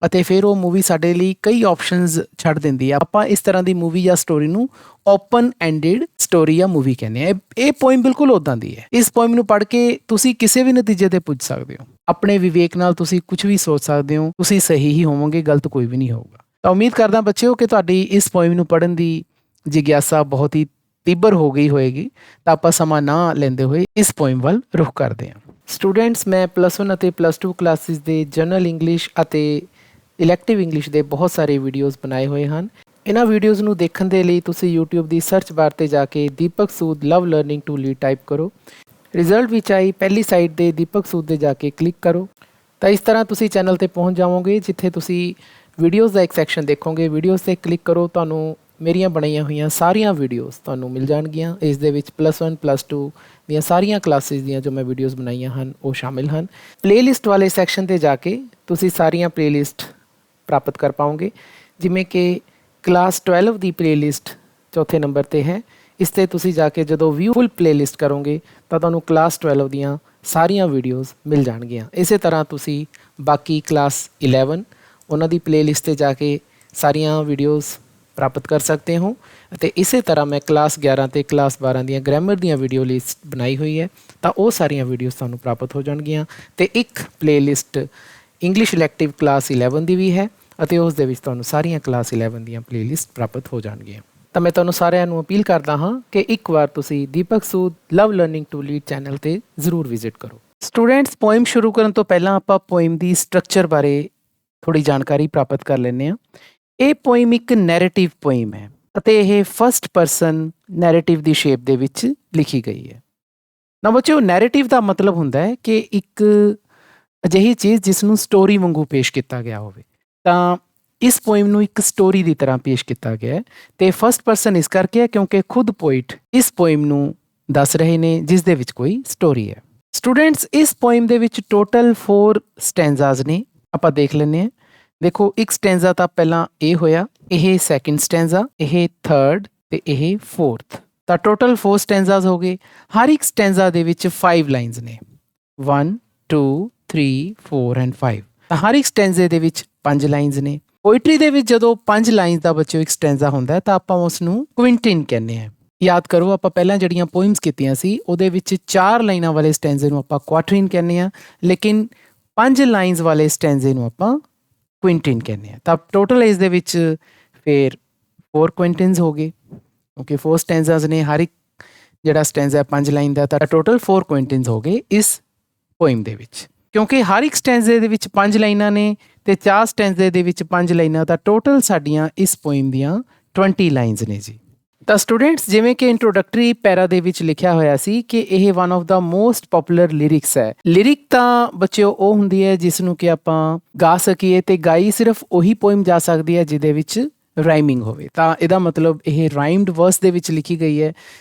ਅਤੇ ਫਿਰ ਉਹ ਮੂਵੀ ਸਾਡੇ ਲਈ ਕਈ ਆਪਸ਼ਨਸ ਛੱਡ ਦਿੰਦੀ ਆ। ਆਪਾਂ ਇਸ ਤਰ੍ਹਾਂ ਦੀ ਮੂਵੀ ਜਾਂ ਸਟੋਰੀ ਨੂੰ ਓਪਨ ਐਂਡਡ ਸਟੋਰੀ ਜਾਂ ਮੂਵੀ ਕਹਿੰਦੇ ਆ। ਇਹ ਪੋਇਮ ਬਿਲਕੁਲ ਉੱਦਾਂ ਦੀ ਹੈ। ਇਸ ਪੋਇਮ ਨੂੰ ਪੜ੍ਹ ਕੇ ਤੁਸੀਂ ਕਿਸੇ ਵੀ ਨਤੀਜੇ ਤੇ ਪੁੱਜ ਸਕਦੇ ਹੋ। ਆਪਣੇ ਵਿਵੇਕ ਨਾਲ ਤੁਸੀਂ ਕੁਝ ਵੀ ਸੋਚ ਸਕਦੇ ਹੋ। ਤੁਸੀਂ ਸਹੀ ਹੀ ਹੋਵੋਗੇ, ਗਲਤ ਕੋਈ ਵੀ ਨਹੀਂ ਹੋਊਗਾ। ਤਾਂ ਉਮੀਦ ਕਰਦਾ ਬੱਚਿਓ ਕਿ ਤੁਹਾਡੀ ਇਸ ਪੋਇਮ ਨੂੰ ਪੜ੍ਹਨ ਦੀ ਜਿਗਿਆਸਾ ਬਹੁਤ ਹੀ ਤੀਬਰ ਹੋ ਗਈ ਹੋਏਗੀ। ਤਾਂ ਆਪਾਂ ਸਮਾਂ ਨਾ ਲੈਂਦੇ ਹੋਏ ਇਸ ਪੋਇਮ ਵੱਲ ਰੁਖ ਕਰਦੇ ਹਾਂ। ਸਟੂਡੈਂਟਸ, ਮੈਂ +1 ਅਤੇ +2 ਕਲਾਸਿਸ ਦੇ ਜਨਰਲ ਇੰਗਲਿਸ਼ ਅਤੇ ਇਲੈਕਟਿਵ ਇੰਗਲਿਸ਼ ਦੇ ਬਹੁਤ ਸਾਰੇ ਵੀਡੀਓਜ਼ ਬਣਾਏ ਹੋਏ ਹਨ। ਇਹਨਾਂ ਵੀਡੀਓਜ਼ ਨੂੰ ਦੇਖਣ ਦੇ ਲਈ ਤੁਸੀਂ YouTube ਦੀ ਸਰਚ ਬਾਰ 'ਤੇ ਜਾ ਕੇ ਦੀਪਕ ਸੂਦ ਲਵ ਲਰਨਿੰਗ ਟੂ ਲੀਡ ਟਾਈਪ ਕਰੋ। ਰਿਜ਼ਲਟ ਵਿੱਚ ਆਈ ਪਹਿਲੀ ਸਾਈਟ 'ਤੇ ਦੀਪਕ ਸੂਦ 'ਤੇ ਜਾ ਕੇ ਕਲਿੱਕ ਕਰੋ। ਤਾਂ ਇਸ ਤਰ੍ਹਾਂ ਤੁਸੀਂ ਚੈਨਲ 'ਤੇ ਪਹੁੰਚ ਜਾਵੋਗੇ, ਜਿੱਥੇ ਤੁਸੀਂ ਵੀਡੀਓਜ਼ ਦਾ ਇੱਕ ਸੈਕਸ਼ਨ ਦੇਖੋਗੇ। ਵੀਡੀਓਜ਼ 'ਤੇ ਕਲਿੱਕ ਕਰੋ, ਤੁਹਾਨੂੰ ਮੇਰੀਆਂ ਬਣਾਈਆਂ ਹੋਈਆਂ ਸਾਰੀਆਂ ਵੀਡੀਓਜ਼ ਤੁਹਾਨੂੰ ਮਿਲ ਜਾਣਗੀਆਂ। ਇਸ ਦੇ ਵਿੱਚ +1 +2 ਦੀਆਂ ਸਾਰੀਆਂ ਕਲਾਸਿਸ ਦੀਆਂ ਜੋ ਮੈਂ ਵੀਡੀਓਜ਼ ਬਣਾਈਆਂ ਹਨ ਉਹ ਸ਼ਾਮਿਲ ਹਨ। ਪਲੇਲਿਸਟ ਵਾਲੇ ਸੈਕਸ਼ਨ 'ਤੇ ਜਾ ਕੇ ਤੁਸੀਂ ਸਾਰੀਆਂ ਪਲੇਲਿਸਟ ਪ੍ਰਾਪਤ ਕਰ ਪਾਓਗੇ, ਜਿਵੇਂ ਕਿ ਕਲਾਸ 12 ਦੀ ਪਲੇਲਿਸਟ ਚੌਥੇ ਨੰਬਰ 'ਤੇ ਹੈ। ਇਸ 'ਤੇ ਤੁਸੀਂ ਜਾ ਕੇ ਜਦੋਂ ਵਿਊ ਫੁੱਲ ਪਲੇਲਿਸਟ ਕਰੋਗੇ ਤਾਂ ਤੁਹਾਨੂੰ ਕਲਾਸ 12 ਦੀਆਂ ਸਾਰੀਆਂ ਵੀਡੀਓਜ਼ ਮਿਲ ਜਾਣਗੀਆਂ। ਇਸੇ ਤਰ੍ਹਾਂ ਤੁਸੀਂ ਬਾਕੀ ਕਲਾਸ 11 ਉਹਨਾਂ ਦੀ ਪਲੇਲਿਸਟ 'ਤੇ ਜਾ ਕੇ ਸਾਰੀਆਂ ਵੀਡੀਓਜ਼ ਪ੍ਰਾਪਤ ਕਰ ਸਕਦੇ ਹੋ। ਅਤੇ ਇਸੇ ਤਰ੍ਹਾਂ ਮੈਂ ਕਲਾਸ 11 ਅਤੇ ਕਲਾਸ 12 ਦੀਆਂ ਗ੍ਰਾਮਰ ਦੀਆਂ ਵੀਡੀਓ ਲਿਸਟ ਬਣਾਈ ਹੋਈ ਹੈ, ਤਾਂ ਉਹ ਸਾਰੀਆਂ ਵੀਡੀਓਜ਼ ਤੁਹਾਨੂੰ ਪ੍ਰਾਪਤ ਹੋ ਜਾਣਗੀਆਂ। ਅਤੇ ਇੱਕ ਪਲੇਲਿਸਟ ਇੰਗਲਿਸ਼ ਇਲੈਕਟਿਵ ਕਲਾਸ 11 ਦੀ ਵੀ ਹੈ, ਅਤੇ ਉਸ ਦੇ ਵਿੱਚ ਤੁਹਾਨੂੰ ਸਾਰੀਆਂ ਕਲਾਸ 11 ਦੀਆਂ ਪਲੇਲਿਸਟ ਪ੍ਰਾਪਤ ਹੋ ਜਾਣਗੀਆਂ। ਤਾਂ ਮੈਂ ਤੁਹਾਨੂੰ ਸਾਰਿਆਂ ਨੂੰ ਅਪੀਲ ਕਰਦਾ ਹਾਂ ਕਿ ਇੱਕ ਵਾਰ ਤੁਸੀਂ ਦੀਪਕ ਸੂਦ ਲਵ ਲਰਨਿੰਗ ਟੂ ਲੀਡ ਚੈਨਲ 'ਤੇ ਜ਼ਰੂਰ ਵਿਜ਼ਿਟ ਕਰੋ। ਸਟੂਡੈਂਟਸ, ਪੋਇਮ ਸ਼ੁਰੂ ਕਰਨ ਤੋਂ ਪਹਿਲਾਂ ਆਪਾਂ ਪੋਇਮ ਦੀ ਸਟਰਕਚਰ ਬਾਰੇ ਥੋੜ੍ਹੀ ਜਾਣਕਾਰੀ ਪ੍ਰਾਪਤ ਕਰ ਲੈਂਦੇ ਹਾਂ। ਇਹ ਪੋਇਮ ਇੱਕ ਨੈਰੇਟਿਵ ਪੋਇਮ ਹੈ ਅਤੇ ਇਹ ਫਸਟ ਪਰਸਨ ਨੈਰੇਟਿਵ ਦੀ ਸ਼ੇਪ ਦੇ ਵਿੱਚ ਲਿਖੀ ਗਈ ਹੈ। ਨਾ ਬੱਚਿਓ, ਨੈਰੇਟਿਵ ਦਾ ਮਤਲਬ ਹੁੰਦਾ ਹੈ ਕਿ ਇੱਕ ਅਜਿਹੀ ਚੀਜ਼ ਜਿਸ ਨੂੰ ਸਟੋਰੀ ਵਾਂਗੂ ਪੇਸ਼ ਕੀਤਾ ਗਿਆ ਹੋਵੇ। ਤਾਂ ਇਸ ਪੋਇਮ ਨੂੰ ਇੱਕ ਸਟੋਰੀ ਦੀ ਤਰ੍ਹਾਂ ਪੇਸ਼ ਕੀਤਾ ਗਿਆ ਹੈ, ਅਤੇ ਫਸਟ ਪਰਸਨ ਇਸ ਕਰਕੇ ਹੈ ਕਿਉਂਕਿ ਖੁਦ ਪੋਇਟ ਇਸ ਪੋਇਮ ਨੂੰ ਦੱਸ ਰਹੇ ਨੇ ਜਿਸ ਦੇ ਵਿੱਚ ਕੋਈ ਸਟੋਰੀ ਹੈ। ਸਟੂਡੈਂਟਸ, ਇਸ ਪੋਇਮ ਦੇ ਵਿੱਚ ਟੋਟਲ 4 ਸਟੈਂਜ਼ਾਜ਼ ਨੇ। ਆਪਾਂ ਦੇਖ ਲੈਂਦੇ ਹਾਂ। ਦੇਖੋ, ਇੱਕ ਸਟੈਂਜ਼ਾ ਤਾਂ ਪਹਿਲਾਂ ਇਹ ਹੋਇਆ, ਇਹ ਸੈਕਿੰਡ ਸਟੈਂਜ਼ਾ, ਇਹ ਥਰਡ ਅਤੇ ਇਹ ਫੋਰਥ। ਤਾਂ ਟੋਟਲ 4 ਸਟੈਂਜ਼ਾਜ਼ ਹੋ ਗਏ। ਹਰ ਇੱਕ ਸਟੈਂਜ਼ਾ ਦੇ ਵਿੱਚ 5 ਲਾਈਨਸ ਨੇ, 1 2 3 4 ਐਂਡ 5। ਤਾਂ ਹਰ ਇੱਕ ਸਟੈਂਜ਼ੇ ਦੇ ਵਿੱਚ 5 ਲਾਈਨਸ ਨੇ। ਪੋਇਟਰੀ ਦੇ ਵਿੱਚ ਜਦੋਂ 5 ਲਾਈਨਸ ਦਾ ਬੱਚਿਓ ਇੱਕ ਸਟੈਂਜ਼ਾ ਹੁੰਦਾ ਤਾਂ ਆਪਾਂ ਉਸ ਨੂੰ ਕੁਇੰਟਿਨ ਕਹਿੰਦੇ ਹਾਂ। ਯਾਦ ਕਰੋ, ਆਪਾਂ ਪਹਿਲਾਂ ਜਿਹੜੀਆਂ ਪੋਇਮਸ ਕੀਤੀਆਂ ਸੀ ਉਹਦੇ ਵਿੱਚ 4 ਲਾਈਨਾਂ ਵਾਲੇ ਸਟੈਂਜ਼ੇ ਨੂੰ ਆਪਾਂ ਕੁਆਟਰਿਨ ਕਹਿੰਦੇ ਹਾਂ, ਲੇਕਿਨ 5 ਲਾਈਨਸ ਵਾਲੇ ਸਟੈਂਜ਼ੇ ਨੂੰ ਆਪਾਂ ਕੁਇੰਟਿਨ ਕਹਿੰਦੇ ਹਾਂ। ਤਾਂ ਟੋਟਲ ਇਸ ਦੇ ਵਿੱਚ ਫਿਰ 4 ਕੁਇੰਟਿਨਸ ਹੋ ਗਏ, ਕਿਉਂਕਿ 4 ਸਟੈਂਜ਼ਾਜ਼ ਨੇ। ਹਰ ਇੱਕ ਜਿਹੜਾ ਸਟੈਂਜ਼ਾ 5 ਲਾਈਨ ਦਾ, ਤਾਂ ਟੋਟਲ 4 ਕੁਇੰਟਿਨਸ ਹੋ ਗਏ ਇਸ ਪੋਇਮ ਦੇ ਵਿੱਚ। ਕਿਉਂਕਿ ਹਰ ਇੱਕ ਸਟੈਂਜ਼ੇ ਦੇ ਵਿੱਚ 5 ਲਾਈਨਾਂ ਨੇ ਅਤੇ 4 ਸਟੈਂਜ਼ੇ ਦੇ ਵਿੱਚ 5 ਲਾਈਨਾਂ, ਤਾਂ ਟੋਟਲ ਸਾਡੀਆਂ ਇਸ ਪੋਇਮ ਦੀਆਂ 20 ਲਾਈਨਸ ਨੇ ਜੀ। ਤਾਂ ਸਟੂਡੈਂਟਸ, ਜਿਵੇਂ ਕਿ ਇੰਟਰੋਡਕਟਰੀ ਪੈਰਾ ਦੇ ਵਿੱਚ ਲਿਖਿਆ ਹੋਇਆ ਸੀ ਕਿ ਇਹ one of the most poplar lyrics ਹੈ। ਲਿਰਿਕ ਤਾਂ ਬੱਚਿਓ ਉਹ ਹੁੰਦੀ ਹੈ ਜਿਸ ਨੂੰ ਕਿ ਆਪਾਂ ਗਾ ਸਕੀਏ, ਅਤੇ ਗਾਈ ਸਿਰਫ ਉਹੀ ਪੋਇਮ ਜਾ ਸਕਦੀ ਹੈ ਜਿਹਦੇ ਵਿੱਚ ਰਾਈਮਿੰਗ ਹੋਵੇ। ਤਾਂ ਇਹਦਾ ਮਤਲਬ ਇਹ ਰਾਈਮਡ ਵਰਸ ਦੇ ਵਿੱਚ ਲਿਖੀ ਗਈ ਹੈ,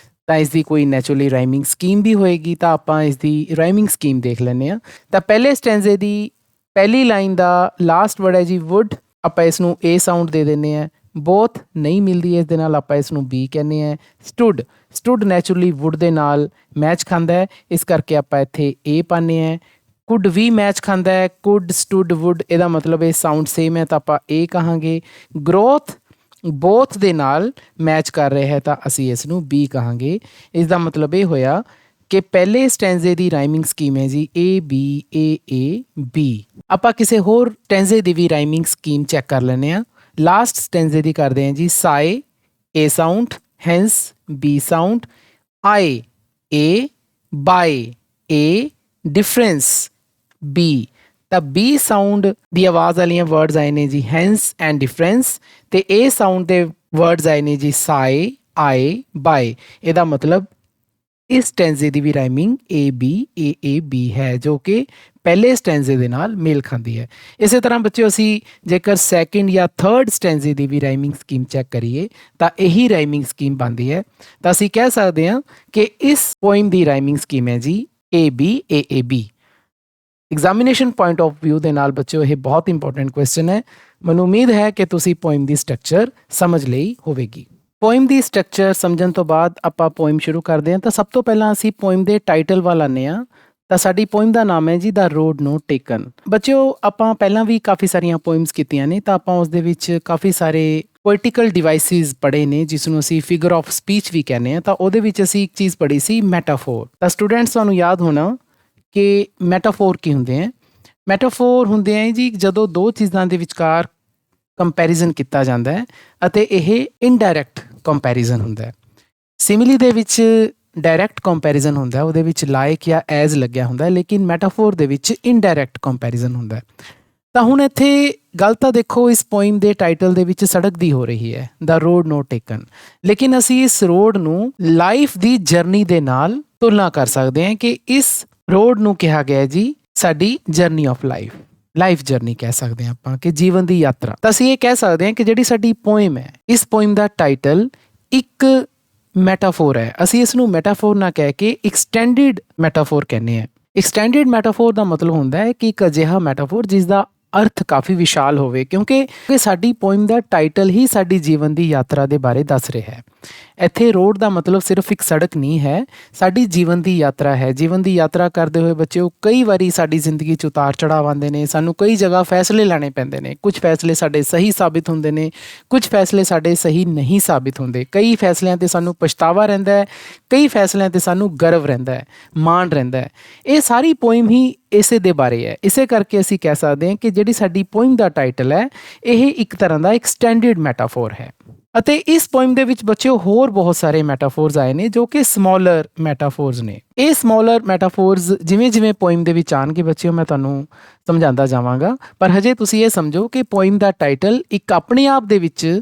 ਤਾਂ ਇਸ ਦੀ ਕੋਈ ਨੈਚੁਰਲੀ ਰਾਈਮਿੰਗ ਸਕੀਮ ਵੀ ਹੋਏਗੀ। ਤਾਂ ਆਪਾਂ ਇਸ ਦੀ ਰਾਈਮਿੰਗ ਸਕੀਮ ਦੇਖ ਲੈਂਦੇ ਹਾਂ। ਤਾਂ ਪਹਿਲੇ ਸਟੈਂਜ਼ੇ ਦੀ ਪਹਿਲੀ ਲਾਈਨ ਦਾ ਲਾਸਟ ਵਰਡ ਹੈ ਜੀ ਵੁੱਡ। ਆਪਾਂ ਇਸ ਨੂੰ ਏ ਸਾਊਂਡ ਦੇ ਦਿੰਦੇ ਹਾਂ। ਬੋਥ ਨਹੀਂ ਮਿਲਦੀ ਇਸ ਦੇ ਨਾਲ, ਆਪਾਂ ਇਸ ਨੂੰ ਬੀ ਕਹਿੰਦੇ ਹਾਂ। ਸਟੁੱਡ ਨੈਚੁਰਲੀ ਵੁੱਡ ਦੇ ਨਾਲ ਮੈਚ ਖਾਂਦਾ ਹੈ, ਇਸ ਕਰਕੇ ਆਪਾਂ ਇੱਥੇ ਏ ਪਾਉਂਦੇ ਹਾਂ। ਕੁੱਡ ਵੀ ਮੈਚ ਖਾਂਦਾ ਹੈ, ਕੁੱਡ ਸਟੁੱਡ ਵੁੱਡ, ਇਹਦਾ ਮਤਲਬ ਇਹ ਸਾਊਂਡ ਸੇਮ ਹੈ, ਤਾਂ ਆਪਾਂ ਏ ਕਹਾਂਗੇ। ਗਰੋਥ ਬੋਥ ਦੇ ਨਾਲ ਮੈਚ ਕਰ ਰਿਹਾ ਹੈ, ਤਾਂ ਅਸੀਂ ਇਸ ਨੂੰ ਬੀ ਕਹਾਂਗੇ। ਇਸ ਦਾ ਮਤਲਬ ਇਹ ਹੋਇਆ ਕਿ ਪਹਿਲੇ ਸਟੈਂਜ਼ੇ ਦੀ ਰਾਈਮਿੰਗ ਸਕੀਮ ਹੈ ਜੀ ਏ ਬੀ ਏ ਏ ਬੀ। ਆਪਾਂ ਕਿਸੇ ਹੋਰ ਸਟੈਂਜ਼ੇ ਦੀ ਵੀ ਰਾਈਮਿੰਗ ਸਕੀਮ ਚੈੱਕ ਕਰ ਲੈਂਦੇ ਹਾਂ। ਲਾਸਟ ਸਟੈਂਜ਼ੇ ਦੀ ਕਰਦੇ ਹਾਂ ਜੀ ਸਾਏ, ਏ ਸਾਊਂਡ, ਹੈਂਸ ਬੀ ਸਾਊਂਡ, ਆਏ ਏ, ਬਾਏ ਏ, ਡਿਫਰੈਂਸ ਬੀ। ਤਾਂ ਬੀ ਸਾਊਂਡ ਦੀ ਆਵਾਜ਼ ਵਾਲੀਆਂ ਵਰਡਸ ਆਏ ਨੇ ਜੀ ਹੈਂਸ ਐਂਡ ਡਿਫਰੈਂਸ, ਅਤੇ ਏ ਸਾਊਂਡ ਦੇ ਵਰਡਸ ਆਏ ਨੇ ਜੀ ਸਾਏ, ਆਏ, ਬਾਏ। ਇਹਦਾ ਮਤਲਬ ਇਸ ਸਟੈਂਜ਼ੇ ਦੀ ਵੀ rhyming A B A A B ਹੈ, ਜੋ ਕਿ ਪਹਿਲੇ ਸਟੈਂਜ਼ੇ ਦੇ ਨਾਲ ਮੇਲ ਖਾਂਦੀ ਹੈ। ਇਸੇ ਤਰ੍ਹਾਂ ਬੱਚਿਓ, ਅਸੀਂ ਜੇਕਰ ਸੈਕਿੰਡ ਜਾਂ ਥਰਡ ਸਟੈਂਜ਼ੇ ਦੀ ਵੀ ਰਾਈਮਿੰਗ ਸਕੀਮ ਚੈੱਕ ਕਰੀਏ ਤਾਂ ਇਹੀ ਰਾਈਮਿੰਗ ਸਕੀਮ ਬਣਦੀ ਹੈ। ਤਾਂ ਅਸੀਂ ਕਹਿ ਸਕਦੇ ਹਾਂ ਕਿ ਇਸ ਪੋਇਮ ਦੀ ਰਾਈਮਿੰਗ ਸਕੀਮ ਹੈ ਜੀ ਏ B A A B. Examination point of view ਦੇ ਨਾਲ ਬੱਚਿਓ ਇਹ ਬਹੁਤ ਇੰਪੋਰਟੈਂਟ ਕੁਐਸਚਨ ਹੈ। ਮੈਨੂੰ ਉਮੀਦ ਹੈ ਕਿ ਤੁਸੀਂ ਪੋਇਮ ਦੀ ਸਟਰਕਚਰ ਸਮਝ ਲਈ ਹੋਵੇਗੀ। ਪੋਇਮ ਦੀ ਸਟਰਕਚਰ ਸਮਝਣ ਤੋਂ ਬਾਅਦ ਆਪਾਂ ਪੋਇਮ ਸ਼ੁਰੂ ਕਰਦੇ ਹਾਂ। ਤਾਂ ਸਭ ਤੋਂ ਪਹਿਲਾਂ ਅਸੀਂ ਪੋਇਮ ਦੇ ਟਾਈਟਲ ਵੱਲ ਆਉਂਦੇ ਹਾਂ। ਤਾਂ ਸਾਡੀ ਪੋਇਮ ਦਾ ਨਾਮ ਹੈ ਜੀ ਦਾ ਰੋਡ ਨੋਟ ਟੇਕਨ। ਬੱਚਿਓ, ਆਪਾਂ ਪਹਿਲਾਂ ਵੀ ਕਾਫੀ ਸਾਰੀਆਂ ਪੋਇਮਸ ਕੀਤੀਆਂ ਨੇ, ਤਾਂ ਆਪਾਂ ਉਸ ਦੇ ਵਿੱਚ ਕਾਫੀ ਸਾਰੇ ਪੋਇਟੀਕਲ ਡਿਵਾਈਸਿਸ ਪੜ੍ਹੇ ਨੇ, ਜਿਸ ਨੂੰ ਅਸੀਂ ਫਿਗਰ ਆਫ ਸਪੀਚ ਵੀ ਕਹਿੰਦੇ ਹਾਂ। ਤਾਂ ਉਹਦੇ ਵਿੱਚ ਅਸੀਂ ਇੱਕ ਚੀਜ਼ ਪੜ੍ਹੀ ਸੀ, ਮੈਟਾਫੋਰ। ਤਾਂ ਸਟੂਡੈਂਟਸ, ਤੁਹਾਨੂੰ ਯਾਦ ਹੋਣਾ ਕਿ ਮੈਟਾਫੋਰ ਕੀ ਹੁੰਦੇ ਹੈ। ਮੈਟਾਫੋਰ ਹੁੰਦੇ ਹੈ ਜੀ ਜਦੋਂ ਦੋ ਚੀਜ਼ਾਂ ਦੇ ਵਿਚਕਾਰ ਕੰਪੈਰੀਜ਼ਨ ਕੀਤਾ ਜਾਂਦਾ ਹੈ ਅਤੇ ਇਹ ਇਨਡਾਇਰੈਕਟ ਕੰਪੈਰੀਜ਼ਨ ਹੁੰਦਾ ਹੈ। ਸਿਮਿਲੀ ਦੇ ਵਿੱਚ ਡਾਇਰੈਕਟ ਕੰਪੈਰੀਜ਼ਨ ਹੁੰਦਾ, ਉਹਦੇ ਵਿੱਚ ਲਾਈਕ ਜਾਂ ਐਜ਼ ਲੱਗਿਆ ਹੁੰਦਾ, ਲੇਕਿਨ ਮੈਟਾਫੋਰ ਦੇ ਵਿੱਚ ਇਨਡਾਇਰੈਕਟ ਕੰਪੈਰੀਜ਼ਨ ਹੁੰਦਾ। ਤਾਂ ਹੁਣ ਇੱਥੇ ਗੱਲ ਤਾਂ ਦੇਖੋ, ਇਸ ਪੋਇਮ ਦੇ ਟਾਈਟਲ ਦੇ ਵਿੱਚ ਸੜਕ ਦੀ ਹੋ ਰਹੀ ਹੈ, ਦਾ ਰੋਡ ਨੋਟ ਟੇਕਨ, ਲੇਕਿਨ ਅਸੀਂ ਇਸ ਰੋਡ ਨੂੰ ਲਾਈਫ ਦੀ ਜਰਨੀ ਦੇ ਨਾਲ ਤੁਲਨਾ ਕਰ ਸਕਦੇ ਹਾਂ ਕਿ ਇਸ ਰੋਡ ਨੂੰ ਕਿਹਾ ਗਿਆ ਜੀ ਸਾਡੀ ਜਰਨੀ ਆਫ ਲਾਈਫ ਜਰਨੀ ਕਹਿ ਸਕਦੇ ਹਾਂ ਆਪਾਂ, ਕਿ ਜੀਵਨ ਦੀ ਯਾਤਰਾ। ਤਾਂ ਅਸੀਂ ਇਹ ਕਹਿ ਸਕਦੇ ਹਾਂ ਕਿ ਜਿਹੜੀ ਸਾਡੀ ਪੋਇਮ ਹੈ, ਇਸ ਪੋਇਮ ਦਾ ਟਾਈਟਲ ਇੱਕ ਮੈਟਾਫੋਰ ਹੈ। ਅਸੀਂ ਇਸ ਨੂੰ ਮੈਟਾਫੋਰ ਨਾ ਕਹਿ ਕੇ ਐਕਸਟੈਂਡਡ ਮੈਟਾਫੋਰ ਕਹਿੰਦੇ ਹਾਂ। ਐਕਸਟੈਂਡਡ ਮੈਟਾਫੋਰ ਦਾ ਮਤਲਬ ਹੁੰਦਾ ਹੈ ਕਿ ਇੱਕ ਅਜਿਹਾ ਮੈਟਾਫੋਰ ਜਿਸ ਦਾ ਅਰਥ ਕਾਫੀ ਵਿਸ਼ਾਲ ਹੋਵੇ, ਕਿਉਂਕਿ ਸਾਡੀ ਪੋਇਮ ਦਾ ਟਾਈਟਲ ਹੀ ਸਾਡੀ ਜੀਵਨ ਦੀ ਯਾਤਰਾ ਦੇ ਬਾਰੇ ਦੱਸ ਰਿਹਾ ਹੈ। ਇੱਥੇ ਰੋਡ ਦਾ ਮਤਲਬ ਸਿਰਫ ਇੱਕ ਸੜਕ ਨਹੀਂ ਹੈ, ਸਾਡੀ ਜੀਵਨ ਦੀ ਯਾਤਰਾ ਹੈ। ਜੀਵਨ ਦੀ ਯਾਤਰਾ ਕਰਦੇ ਹੋਏ ਬੱਚਿਓ, ਕਈ ਵਾਰੀ ਸਾਡੀ ਜ਼ਿੰਦਗੀ 'ਚ ਉਤਾਰ ਚੜ੍ਹਾਅ ਆਉਂਦੇ ਨੇ, ਸਾਨੂੰ ਕਈ ਜਗ੍ਹਾ ਫੈਸਲੇ ਲੈਣੇ ਪੈਂਦੇ ਨੇ। ਕੁਝ ਫੈਸਲੇ ਸਾਡੇ ਸਹੀ ਸਾਬਿਤ ਹੁੰਦੇ ਨੇ, ਕੁਝ ਫੈਸਲੇ ਸਾਡੇ ਸਹੀ ਨਹੀਂ ਸਾਬਿਤ ਹੁੰਦੇ। ਕਈ ਫੈਸਲਿਆਂ 'ਤੇ ਸਾਨੂੰ ਪਛਤਾਵਾ ਰਹਿੰਦਾ ਹੈ, ਕਈ ਫੈਸਲਿਆਂ 'ਤੇ ਸਾਨੂੰ ਗਰਵ ਰਹਿੰਦਾ ਹੈ, ਮਾਣ ਰਹਿੰਦਾ ਹੈ। ਇਹ ਸਾਰੀ ਪੋਇਮ ਹੀ ਇਸੇ ਦੇ ਬਾਰੇ ਹੈ। ਇਸੇ ਕਰਕੇ ਅਸੀਂ ਕਹਿ ਸਕਦੇ ਹਾਂ ਕਿ ਜਿਹੜੀ ਸਾਡੀ ਪੋਇਮ ਦਾ ਟਾਈਟਲ ਹੈ, ਇਹ ਇੱਕ ਤਰ੍ਹਾਂ ਦਾ ਐਕਸਟੈਂਡਡ ਮੈਟਾਫੋਰ ਹੈ। ਅਤੇ ਇਸ ਪੋਇਮ ਦੇ ਵਿੱਚ ਬੱਚਿਓ ਹੋਰ ਬਹੁਤ ਸਾਰੇ ਮੈਟਾਫੋਰਸ ਆਏ ਨੇ, ਜੋ ਕਿ ਸਮੋਲਰ ਮੈਟਾਫੋਰਸ ਨੇ। ਇਹ ਸਮੋਲਰ ਮੈਟਾਫੋਰਸ ਜਿਵੇਂ ਜਿਵੇਂ ਪੋਇਮ ਦੇ ਵਿੱਚ ਆਉਣਗੇ ਬੱਚਿਓ, ਮੈਂ ਤੁਹਾਨੂੰ ਸਮਝਾਉਂਦਾ ਜਾਵਾਂਗਾ। ਪਰ ਹਜੇ ਤੁਸੀਂ ਇਹ ਸਮਝੋ ਕਿ ਪੋਇਮ ਦਾ ਟਾਈਟਲ ਇੱਕ ਆਪਣੇ ਆਪ ਦੇ ਵਿੱਚ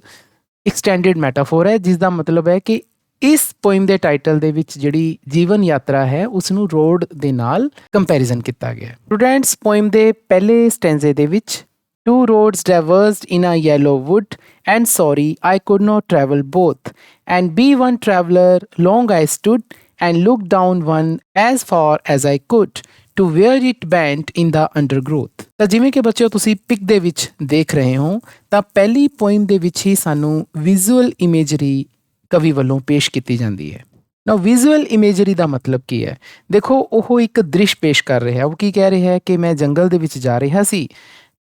ਐਕਸਟੈਂਡਡ ਮੈਟਾਫੋਰ ਹੈ, ਜਿਸ ਦਾ ਮਤਲਬ ਹੈ ਕਿ ਇਸ ਪੋਇਮ ਦੇ ਟਾਈਟਲ ਦੇ ਵਿੱਚ ਜਿਹੜੀ ਜੀਵਨ ਯਾਤਰਾ ਹੈ, ਉਸ ਨੂੰ ਰੋਡ ਦੇ ਨਾਲ ਕੰਪੈਰੀਜ਼ਨ ਕੀਤਾ ਗਿਆ। ਸਟੂਡੈਂਟਸ, ਪੋਇਮ ਦੇ ਪਹਿਲੇ ਸਟੈਂਜ਼ੇ ਦੇ ਵਿੱਚ Two roads diverged in a yellow wood, and sorry I could not travel both. And be one traveller long I stood, and looked down one as far as I could, to where it bent in the undergrowth. ਤਾਂ ਜਿਵੇਂ ਕਿ ਬੱਚਿਓ ਤੁਸੀਂ pick ਦੇ ਵਿੱਚ ਦੇਖ ਰਹੇ ਹੋ, ਤਾਂ ਪਹਿਲੀ ਪੋਇਮ ਦੇ ਵਿੱਚ ਹੀ ਸਾਨੂੰ ਵਿਜ਼ੂਅਲ ਇਮੇਜਰੀ ਕਵੀ ਵੱਲੋਂ ਪੇਸ਼ ਕੀਤੀ ਜਾਂਦੀ ਹੈ। ਨਾ ਵਿਜ਼ੂਅਲ ਇਮੇਜਰੀ ਦਾ ਮਤਲਬ ਕੀ ਹੈ? ਦੇਖੋ, ਉਹ ਇੱਕ ਦ੍ਰਿਸ਼ ਪੇਸ਼ ਕਰ ਰਿਹਾ। ਉਹ ਕੀ ਕਹਿ ਰਿਹਾ ਹੈ ਕਿ ਮੈਂ ਜੰਗਲ ਦੇ ਵਿੱਚ ਜਾ ਰਿਹਾ ਸੀ।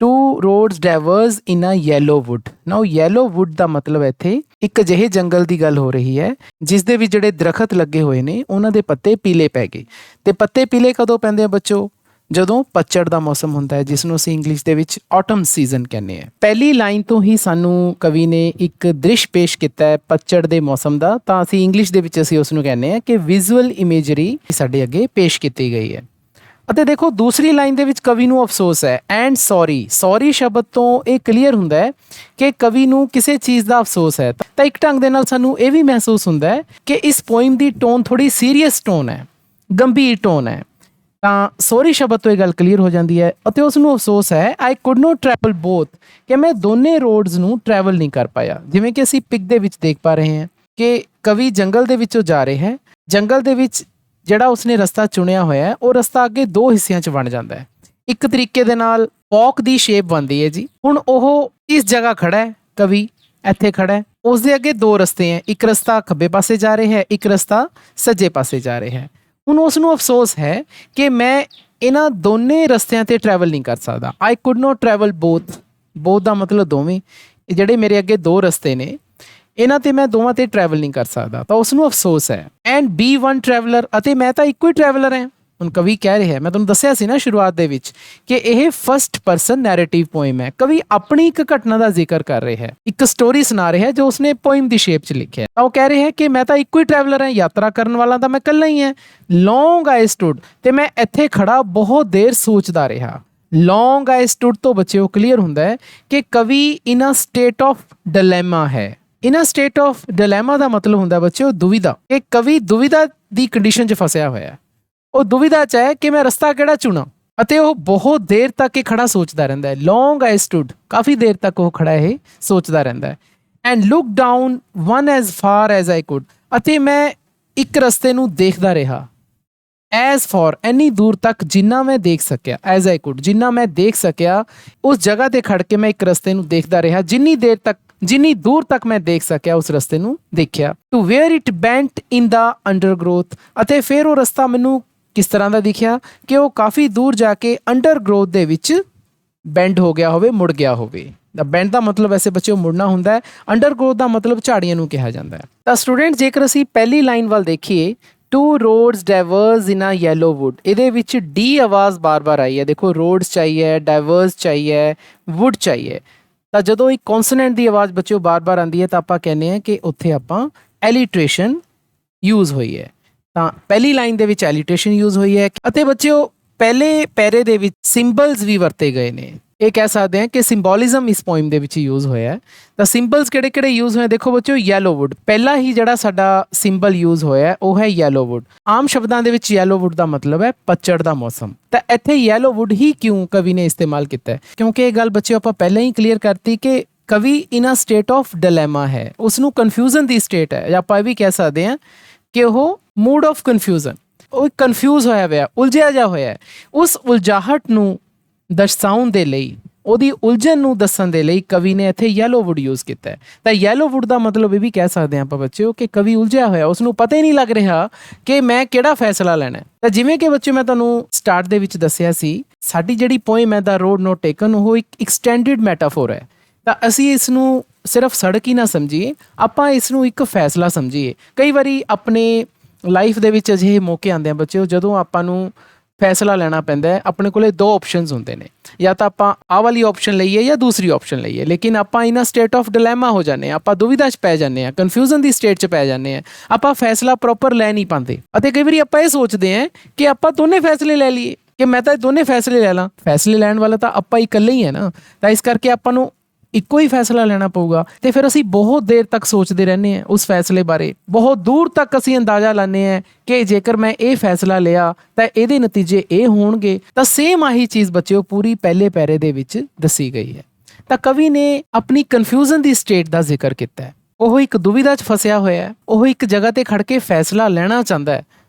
Two roads diverge in a yellow wood. Now yellow wood ਦਾ ਮਤਲਬ ਇੱਥੇ ਇੱਕ ਅਜਿਹੇ ਜੰਗਲ ਦੀ ਗੱਲ ਹੋ ਰਹੀ ਹੈ ਜਿਸ ਦੇ ਵਿੱਚ ਜਿਹੜੇ ਦਰਖਤ ਲੱਗੇ ਹੋਏ ਨੇ, ਉਹਨਾਂ ਦੇ ਪੱਤੇ ਪੀਲੇ ਪੈ ਗਏ। ਤੇ ਪੱਤੇ ਪੀਲੇ ਕਦੋਂ ਪੈਂਦੇ ਆ ਬੱਚੋ? ਜਦੋਂ ਪਤਝੜ ਦਾ ਮੌਸਮ ਹੁੰਦਾ ਹੈ, ਜਿਸ ਨੂੰ ਅਸੀਂ ਇੰਗਲਿਸ਼ ਦੇ ਵਿੱਚ ਆਟਮ ਸੀਜ਼ਨ ਕਹਿੰਦੇ ਆ। ਪਹਿਲੀ ਲਾਈਨ ਤੋਂ ਹੀ ਸਾਨੂੰ ਕਵੀ ਨੇ ਇੱਕ ਦ੍ਰਿਸ਼ ਪੇਸ਼ ਕੀਤਾ ਹੈ ਪਤਝੜ ਦੇ ਮੌਸਮ ਦਾ, ਤਾਂ ਅਸੀਂ ਇੰਗਲਿਸ਼ ਦੇ ਵਿੱਚ ਅਸੀਂ ਉਸ ਨੂੰ ਕਹਿੰਦੇ ਆ ਕਿ ਵਿਜ਼ੂਅਲ ਇਮੇਜਰੀ ਸਾਡੇ ਅੱਗੇ ਪੇਸ਼ ਕੀਤੀ ਗਈ ਹੈ। ਅਤੇ ਦੇਖੋ, ਦੂਸਰੀ ਲਾਈਨ ਦੇ ਵਿੱਚ ਕਵੀ ਨੂੰ ਅਫਸੋਸ ਹੈ। ਐਂਡ ਸੌਰੀ ਸ਼ਬਦ ਤੋਂ ਇਹ ਕਲੀਅਰ ਹੁੰਦਾ ਹੈ ਕਿ ਕਵੀ ਨੂੰ ਕਿਸੇ ਚੀਜ਼ ਦਾ ਅਫਸੋਸ ਹੈ। ਤਾਂ ਇੱਕ ਢੰਗ ਦੇ ਨਾਲ ਸਾਨੂੰ ਇਹ ਵੀ ਮਹਿਸੂਸ ਹੁੰਦਾ ਹੈ ਕਿ ਇਸ ਪੋਇਮ ਦੀ ਟੋਨ ਥੋੜੀ ਸੀਰੀਅਸ ਟੋਨ ਹੈ, ਗੰਭੀਰ ਟੋਨ ਹੈ। ਤਾਂ ਸੌਰੀ ਸ਼ਬਦ ਤੋਂ ਇਹ ਗੱਲ ਕਲੀਅਰ ਹੋ ਜਾਂਦੀ ਹੈ ਅਤੇ ਉਸ ਨੂੰ ਅਫਸੋਸ ਹੈ, ਆਈ ਕੁਡ ਨੋਟ ਟਰੈਵਲ ਬੋਥ, ਕਿ ਮੈਂ ਦੋਨੇ ਰੋਡਸ ਨੂੰ ਟਰੈਵਲ ਨਹੀਂ ਕਰ ਪਾਇਆ। ਜਿਵੇਂ ਕਿ ਅਸੀਂ ਪਿਕ ਦੇ ਵਿੱਚ ਦੇਖ ਪਾ ਰਹੇ ਹਾਂ ਕਿ ਕਵੀ ਜੰਗਲ ਦੇ ਵਿੱਚੋਂ ਜਾ ਰਿਹਾ ਹੈ। ਜੰਗਲ ਦੇ ਵਿੱਚ ਜਿਹੜਾ ਉਸਨੇ ਰਸਤਾ ਚੁਣਿਆ ਹੋਇਆ ਹੈ, ਉਹ ਰਸਤਾ ਅੱਗੇ ਦੋ ਹਿੱਸਿਆਂ 'ਚ ਵੰਡ ਜਾਂਦਾ ਹੈ। ਇੱਕ ਤਰੀਕੇ ਦੇ ਨਾਲ ਪੌਕ ਦੀ ਸ਼ੇਪ ਬਣਦੀ ਹੈ ਜੀ। ਹੁਣ ਉਹ ਇਸ ਜਗ੍ਹਾ ਖੜਾ ਹੈ, ਕਵੀ ਇੱਥੇ ਖੜਾ ਹੈ, ਉਸਦੇ ਅੱਗੇ ਦੋ ਰਸਤੇ ਹੈ, ਇੱਕ ਰਸਤਾ ਖੱਬੇ ਪਾਸੇ ਜਾ ਰਿਹਾ ਹੈ, ਇੱਕ ਰਸਤਾ ਸੱਜੇ ਪਾਸੇ ਜਾ ਰਿਹਾ ਹੈ। ਹੁਣ ਉਸ ਨੂੰ ਅਫਸੋਸ ਹੈ ਕਿ ਮੈਂ ਇਹਨਾਂ ਦੋਨੇ ਰਸਤਿਆਂ 'ਤੇ ਟਰੈਵਲ ਨਹੀਂ ਕਰ ਸਕਦਾ। ਆਈ ਕੁਡ ਨੋਟ ਟਰੈਵਲ ਬੋਥ ਦਾ ਮਤਲਬ ਦੋਵੇਂ, ਜਿਹੜੇ ਮੇਰੇ ਅੱਗੇ ਦੋ ਰਸਤੇ ਨੇ, ਇਹਨਾਂ 'ਤੇ ਮੈਂ ਦੋਵਾਂ 'ਤੇ ਟਰੈਵਲ ਨਹੀਂ ਕਰ ਸਕਦਾ। ਤਾਂ ਉਸ ਨੂੰ ਅਫਸੋਸ ਹੈ। ਐਂਡ ਬੀ ਵਨ ਟਰੈਵਲਰ, ਅਤੇ ਮੈਂ ਤਾਂ ਇੱਕੋ ਹੀ ਟਰੈਵਲਰ ਹਾਂ। ਹੁਣ ਕਵੀ ਕਹਿ ਰਿਹਾ, ਮੈਂ ਤੁਹਾਨੂੰ ਦੱਸਿਆ ਸੀ ਨਾ ਸ਼ੁਰੂਆਤ ਦੇ ਵਿੱਚ ਕਿ ਇਹ ਫਸਟ ਪਰਸਨ ਨੈਰੇਟਿਵ ਪੋਇਮ ਹੈ। ਕਵੀ ਆਪਣੀ ਇੱਕ ਘਟਨਾ ਦਾ ਜ਼ਿਕਰ ਕਰ ਰਿਹਾ ਹੈ, ਇੱਕ ਸਟੋਰੀ ਸੁਣਾ ਰਿਹਾ ਜੋ ਉਸਨੇ ਪੋਇਮ ਦੀ ਸ਼ੇਪ 'ਚ ਲਿਖਿਆ। ਤਾਂ ਉਹ ਕਹਿ ਰਿਹਾ ਹੈ ਕਿ ਮੈਂ ਤਾਂ ਇੱਕੋ ਹੀ ਟਰੈਵਲਰ ਹਾਂ, ਯਾਤਰਾ ਕਰਨ ਵਾਲਾ ਤਾਂ ਮੈਂ ਇਕੱਲਾ ਹੀ ਹਾਂ। ਲੌਂਗ ਆਈ ਸਟੂਡ, ਤੇ ਮੈਂ ਇੱਥੇ ਖੜਾ ਬਹੁਤ ਦੇਰ ਸੋਚਦਾ ਰਿਹਾ। ਲੌਂਗ ਆਈ ਸਟੂਡ ਤੋਂ ਬੱਚਿਓ ਕਲੀਅਰ ਹੁੰਦਾ ਹੈ ਕਿ ਕਵੀ ਇਨ ਅ ਸਟੇਟ ਆਫ ਡਿਲੇਮਾ ਹੈ। ਇਨ ਅ ਸਟੇਟ ਆਫ ਡਿਲੇਮਾ ਦਾ ਮਤਲਬ ਹੁੰਦਾ ਬੱਚਿਓ ਦੁਵਿਧਾ। ਇਹ ਕਵੀ ਦੁਵਿਧਾ ਦੀ ਕੰਡੀਸ਼ਨ 'ਚ ਫਸਿਆ ਹੋਇਆ। ਉਹ ਦੁਵਿਧਾ 'ਚ ਹੈ ਕਿ ਮੈਂ ਰਸਤਾ ਕਿਹੜਾ ਚੁਣਾ, ਅਤੇ ਉਹ ਬਹੁਤ ਦੇਰ ਤੱਕ ਇਹ ਖੜਾ ਸੋਚਦਾ ਰਹਿੰਦਾ ਹੈ। ਲੌਂਗ ਆਈ ਸਟੂਡ, ਕਾਫੀ ਦੇਰ ਤੱਕ ਉਹ ਖੜਾ ਇਹ ਸੋਚਦਾ ਰਹਿੰਦਾ ਹੈ। And look down one as for as I could, ਅਤੇ ਮੈਂ ਇੱਕ ਰਸਤੇ ਨੂੰ ਦੇਖਦਾ ਰਿਹਾ। ਐਜ਼ ਫਾਰ, ਇੰਨੀ ਦੂਰ ਤੱਕ ਜਿੰਨਾ ਮੈਂ ਦੇਖ ਸਕਿਆ। ਐਜ਼ ਆਈ ਕੁਡ, ਜਿੰਨਾ ਮੈਂ ਦੇਖ ਸਕਿਆ, ਉਸ ਜਗ੍ਹਾ 'ਤੇ ਖੜ ਕੇ ਮੈਂ ਇੱਕ ਰਸਤੇ ਨੂੰ ਦੇਖਦਾ ਰਿਹਾ। ਜਿੰਨੀ ਦੂਰ ਤੱਕ ਮੈਂ ਦੇਖ ਸਕਿਆ ਉਸ ਰਸਤੇ ਨੂੰ ਦੇਖਿਆ। ਟੂ ਵੇਅਰ ਇਟ ਬੈਂਟ ਇਨ ਦਾ ਅੰਡਰਗਰੋਥ, ਅਤੇ ਫਿਰ ਉਹ ਰਸਤਾ ਮੈਨੂੰ ਕਿਸ ਤਰ੍ਹਾਂ ਦਾ ਦਿਖਿਆ ਕਿ ਉਹ ਕਾਫੀ ਦੂਰ ਜਾ ਕੇ ਅੰਡਰ ਗਰੋਥ ਦੇ ਵਿੱਚ ਬੈਂਡ ਹੋ ਗਿਆ ਹੋਵੇ, ਮੁੜ ਗਿਆ ਹੋਵੇ। ਬੈਂਡ ਦਾ ਮਤਲਬ ਵੈਸੇ ਬੱਚਿਓ ਮੁੜਨਾ ਹੁੰਦਾ ਹੈ, ਅੰਡਰ ਗਰੋਥ ਦਾ ਮਤਲਬ ਝਾੜੀਆਂ ਨੂੰ ਕਿਹਾ ਜਾਂਦਾ ਹੈ। ਤਾਂ ਸਟੂਡੈਂਟ ਜੇਕਰ ਅਸੀਂ ਪਹਿਲੀ ਲਾਈਨ ਵੱਲ ਦੇਖੀਏ, two roads diverged in a yellow wood, ਇਹਦੇ ਵਿੱਚ ਡੀ ਆਵਾਜ਼ ਬਾਰ-ਬਾਰ ਆਈ ਹੈ। ਦੇਖੋ ਰੋਡਸ ਚਾਹੀਏ, ਡਾਈਵਰਸ ਚਾਹੀਏ, ਵੁੱਡ ਚਾਹੀਏ। ਤਾਂ ਜਦੋਂ ਇੱਕ ਕੌਨਸੋਨੈਂਟ ਦੀ ਆਵਾਜ਼ ਬੱਚਿਓ ਬਾਰ-ਬਾਰ ਆਉਂਦੀ ਹੈ ਤਾਂ ਆਪਾਂ ਕਹਿੰਦੇ ਹਾਂ ਕਿ ਉੱਥੇ ਆਪਾਂ ਐਲੀਟ੍ਰੇਸ਼ਨ ਯੂਜ਼ ਹੋਈ ਹੈ। ਤਾਂ ਪਹਿਲੀ ਲਾਈਨ ਦੇ ਵਿੱਚ ਐਲੀਟ੍ਰੇਸ਼ਨ ਯੂਜ਼ ਹੋਈ ਹੈ ਅਤੇ ਬੱਚਿਓ ਪਹਿਲੇ ਪੈਰੇ ਦੇ ਵਿੱਚ ਸਿੰਬਲਸ ਵੀ ਵਰਤੇ ਗਏ ਨੇ। ਇਹ ਕਹਿ ਸਕਦੇ ਹਾਂ ਕਿ ਸਿੰਬੋਲਿਜ਼ਮ ਇਸ ਪੋਇਮ ਦੇ ਵਿੱਚ ਯੂਜ਼ ਹੋਇਆ ਹੈ। ਤਾਂ ਸਿੰਬਲਸ ਕਿਹੜੇ-ਕਿਹੜੇ ਯੂਜ਼ ਹੋਏ ਦੇਖੋ ਬੱਚਿਓ, ਯੈਲੋ ਵੁੱਡ ਪਹਿਲਾ ਹੀ ਜਿਹੜਾ ਸਾਡਾ ਸਿੰਬਲ ਯੂਜ਼ ਹੋਇਆ ਉਹ ਹੈ ਯੈਲੋ ਵੁੱਡ। ਆਮ ਸ਼ਬਦਾਂ ਦੇ ਵਿੱਚ ਯੈਲੋ ਵੁੱਡ ਦਾ ਮਤਲਬ ਹੈ ਪਤਝੜ ਦਾ ਮੌਸਮ। ਤਾਂ ਇੱਥੇ ਯੈਲੋ ਵੁੱਡ ਹੀ ਕਿਉਂ ਕਵੀ ਨੇ ਇਸਤੇਮਾਲ ਕੀਤਾ ਹੈ? ਕਿਉਂਕਿ ਇਹ ਗੱਲ ਬੱਚਿਓ ਆਪਾਂ ਪਹਿਲਾਂ ਹੀ ਕਲੀਅਰ ਕਰਤੀ ਕਿ ਕਵੀ ਇਨ ਅ ਸਟੇਟ ਆਫ ਡਿਲੇਮਾ ਹੈ, ਉਸਨੂੰ ਕਨਫਿਊਜ਼ਨ ਦੀ ਸਟੇਟ ਹੈ, ਜਾਂ ਆਪਾਂ ਇਹ ਵੀ ਕਹਿ ਸਕਦੇ ਹਾਂ ਕਿ ਉਹ ਮੂਡ ਆਫ ਕਨਫਿਊਜ਼ਨ, ਉਹ ਕਨਫਿਊਜ਼ ਹੋਇਆ ਹੋਇਆ, ਉਲਝਿਆ ਜਾ ਹੋਇਆ ਹੈ। ਉਸ ਉਲਝਾਹਟ ਨੂੰ ਦਰਸਾਉਣ ਦੇ ਲਈ, ਉਹਦੀ ਉਲਝਣ ਨੂੰ ਦੱਸਣ ਦੇ ਲਈ ਕਵੀ ਨੇ ਇੱਥੇ ਯੈਲੋ ਵੁੱਡ ਯੂਜ਼ ਕੀਤਾ ਹੈ। ਤਾਂ ਯੈਲੋ ਵੁੱਡ ਦਾ ਮਤਲਬ ਇਹ ਵੀ ਕਹਿ ਸਕਦੇ ਹਾਂ ਆਪਾਂ ਬੱਚਿਓ ਕਿ ਕਵੀ ਉਲਝਿਆ ਹੋਇਆ, ਉਸਨੂੰ ਪਤਾ ਹੀ ਨਹੀਂ ਲੱਗ ਰਿਹਾ ਕਿ ਮੈਂ ਕਿਹੜਾ ਫੈਸਲਾ ਲੈਣਾ ਹੈ। ਤਾਂ ਜਿਵੇਂ ਕਿ ਬੱਚਿਓ ਮੈਂ ਤੁਹਾਨੂੰ ਸਟਾਰਟ ਦੇ ਵਿੱਚ ਦੱਸਿਆ ਸੀ, ਸਾਡੀ ਜਿਹੜੀ ਪੋਇਮ ਹੈ ਦਾ ਰੋਡ ਨੋਟ ਟੇਕਨ, ਉਹ ਇੱਕ ਐਕਸਟੈਂਡਡ ਮੈਟਾਫੋਰ ਹੈ। ਤਾਂ ਅਸੀਂ ਇਸ ਨੂੰ ਸਿਰਫ ਸੜਕ ਹੀ ਨਾ ਸਮਝੀਏ, ਆਪਾਂ ਇਸ ਨੂੰ ਇੱਕ ਫੈਸਲਾ ਸਮਝੀਏ। ਕਈ ਵਾਰੀ ਆਪਣੇ ਲਾਈਫ ਦੇ ਵਿੱਚ ਅਜਿਹੇ ਮੌਕੇ ਆਉਂਦੇ ਆ ਬੱਚਿਓ ਜਦੋਂ ਆਪਾਂ ਨੂੰ ਫੈਸਲਾ ਲੈਣਾ ਪੈਂਦਾ ਹੈ। ਆਪਣੇ ਕੋਲੇ ਦੋ ਆਪਸ਼ਨਸ ਹੁੰਦੇ ਨੇ, ਜਾਂ ਤਾਂ ਆਪਾਂ ਆਹ ਵਾਲੀ ਆਪਸ਼ਨ ਲਈਏ ਜਾਂ ਦੂਸਰੀ ਆਪਸ਼ਨ ਲਈਏ, ਲੇਕਿਨ ਆਪਾਂ ਇਨ ਅ ਸਟੇਟ ਆਫ ਡਿਲੇਮਾ ਹੋ ਜਾਂਦੇ ਹਾਂ, ਆਪਾਂ ਦੁਵਿਧਾ 'ਚ ਪੈ ਜਾਂਦੇ ਹਾਂ, ਕਨਫਿਊਜ਼ਨ ਦੀ ਸਟੇਟ 'ਚ ਪੈ ਜਾਂਦੇ ਹਾਂ, ਆਪਾਂ ਫੈਸਲਾ ਪ੍ਰੋਪਰ ਲੈ ਨਹੀਂ ਪਾਉਂਦੇ। ਅਤੇ ਕਈ ਵਾਰੀ ਆਪਾਂ ਇਹ ਸੋਚਦੇ ਹਾਂ ਕਿ ਆਪਾਂ ਦੋਨੇ ਫੈਸਲੇ ਲੈ ਲਈਏ, ਕਿ ਮੈਂ ਤਾਂ ਦੋਨੇ ਫੈਸਲੇ ਲੈ ਲਾਂ। ਫੈਸਲੇ ਲੈਣ ਵਾਲਾ ਤਾਂ ਆਪਾਂ ਇਕੱਲੇ ਹੀ ਹੈ ਨਾ, ਤਾਂ ਇਸ ਕਰਕੇ ਆਪਾਂ ਨੂੰ ਇੱਕੋ ਹੀ ਫੈਸਲਾ ਲੈਣਾ ਪਊਗਾ। ਤੇ ਫਿਰ ਅਸੀਂ ਬਹੁਤ ਦੇਰ ਤੱਕ ਸੋਚਦੇ ਰਹਿੰਦੇ ਹਾਂ ਉਸ ਫੈਸਲੇ ਬਾਰੇ, ਬਹੁਤ ਦੂਰ ਤੱਕ ਅਸੀਂ ਅੰਦਾਜ਼ਾ ਲਾਉਂਦੇ ਹਾਂ ਕਿ ਜੇਕਰ ਮੈਂ ਇਹ ਫੈਸਲਾ ਲਿਆ ਤਾਂ ਇਹਦੇ ਨਤੀਜੇ ਇਹ ਹੋਣਗੇ। ਤਾਂ ਸੇਮ ਆਹੀ ਚੀਜ਼ ਬੱਚਿਓ ਪੂਰੀ ਪਹਿਲੇ ਪੈਰੇ ਦੇ ਵਿੱਚ ਦੱਸੀ ਗਈ ਹੈ। ਤਾਂ ਕਵੀ ਨੇ ਆਪਣੀ ਕਨਫਿਊਜ਼ਨ ਦੀ ਸਟੇਟ ਦਾ ਜ਼ਿਕਰ ਕੀਤਾ ਹੈ। ਉਹ ਇੱਕ ਦੁਵਿਧਾ 'ਚ ਫਸਿਆ ਹੋਇਆ ਹੈ, ਉਹ ਇੱਕ ਜਗ੍ਹਾ ਤੇ ਖੜ ਕੇ ਫੈਸਲਾ ਲੈਣਾ ਚਾਹੁੰਦਾ ਹੈ,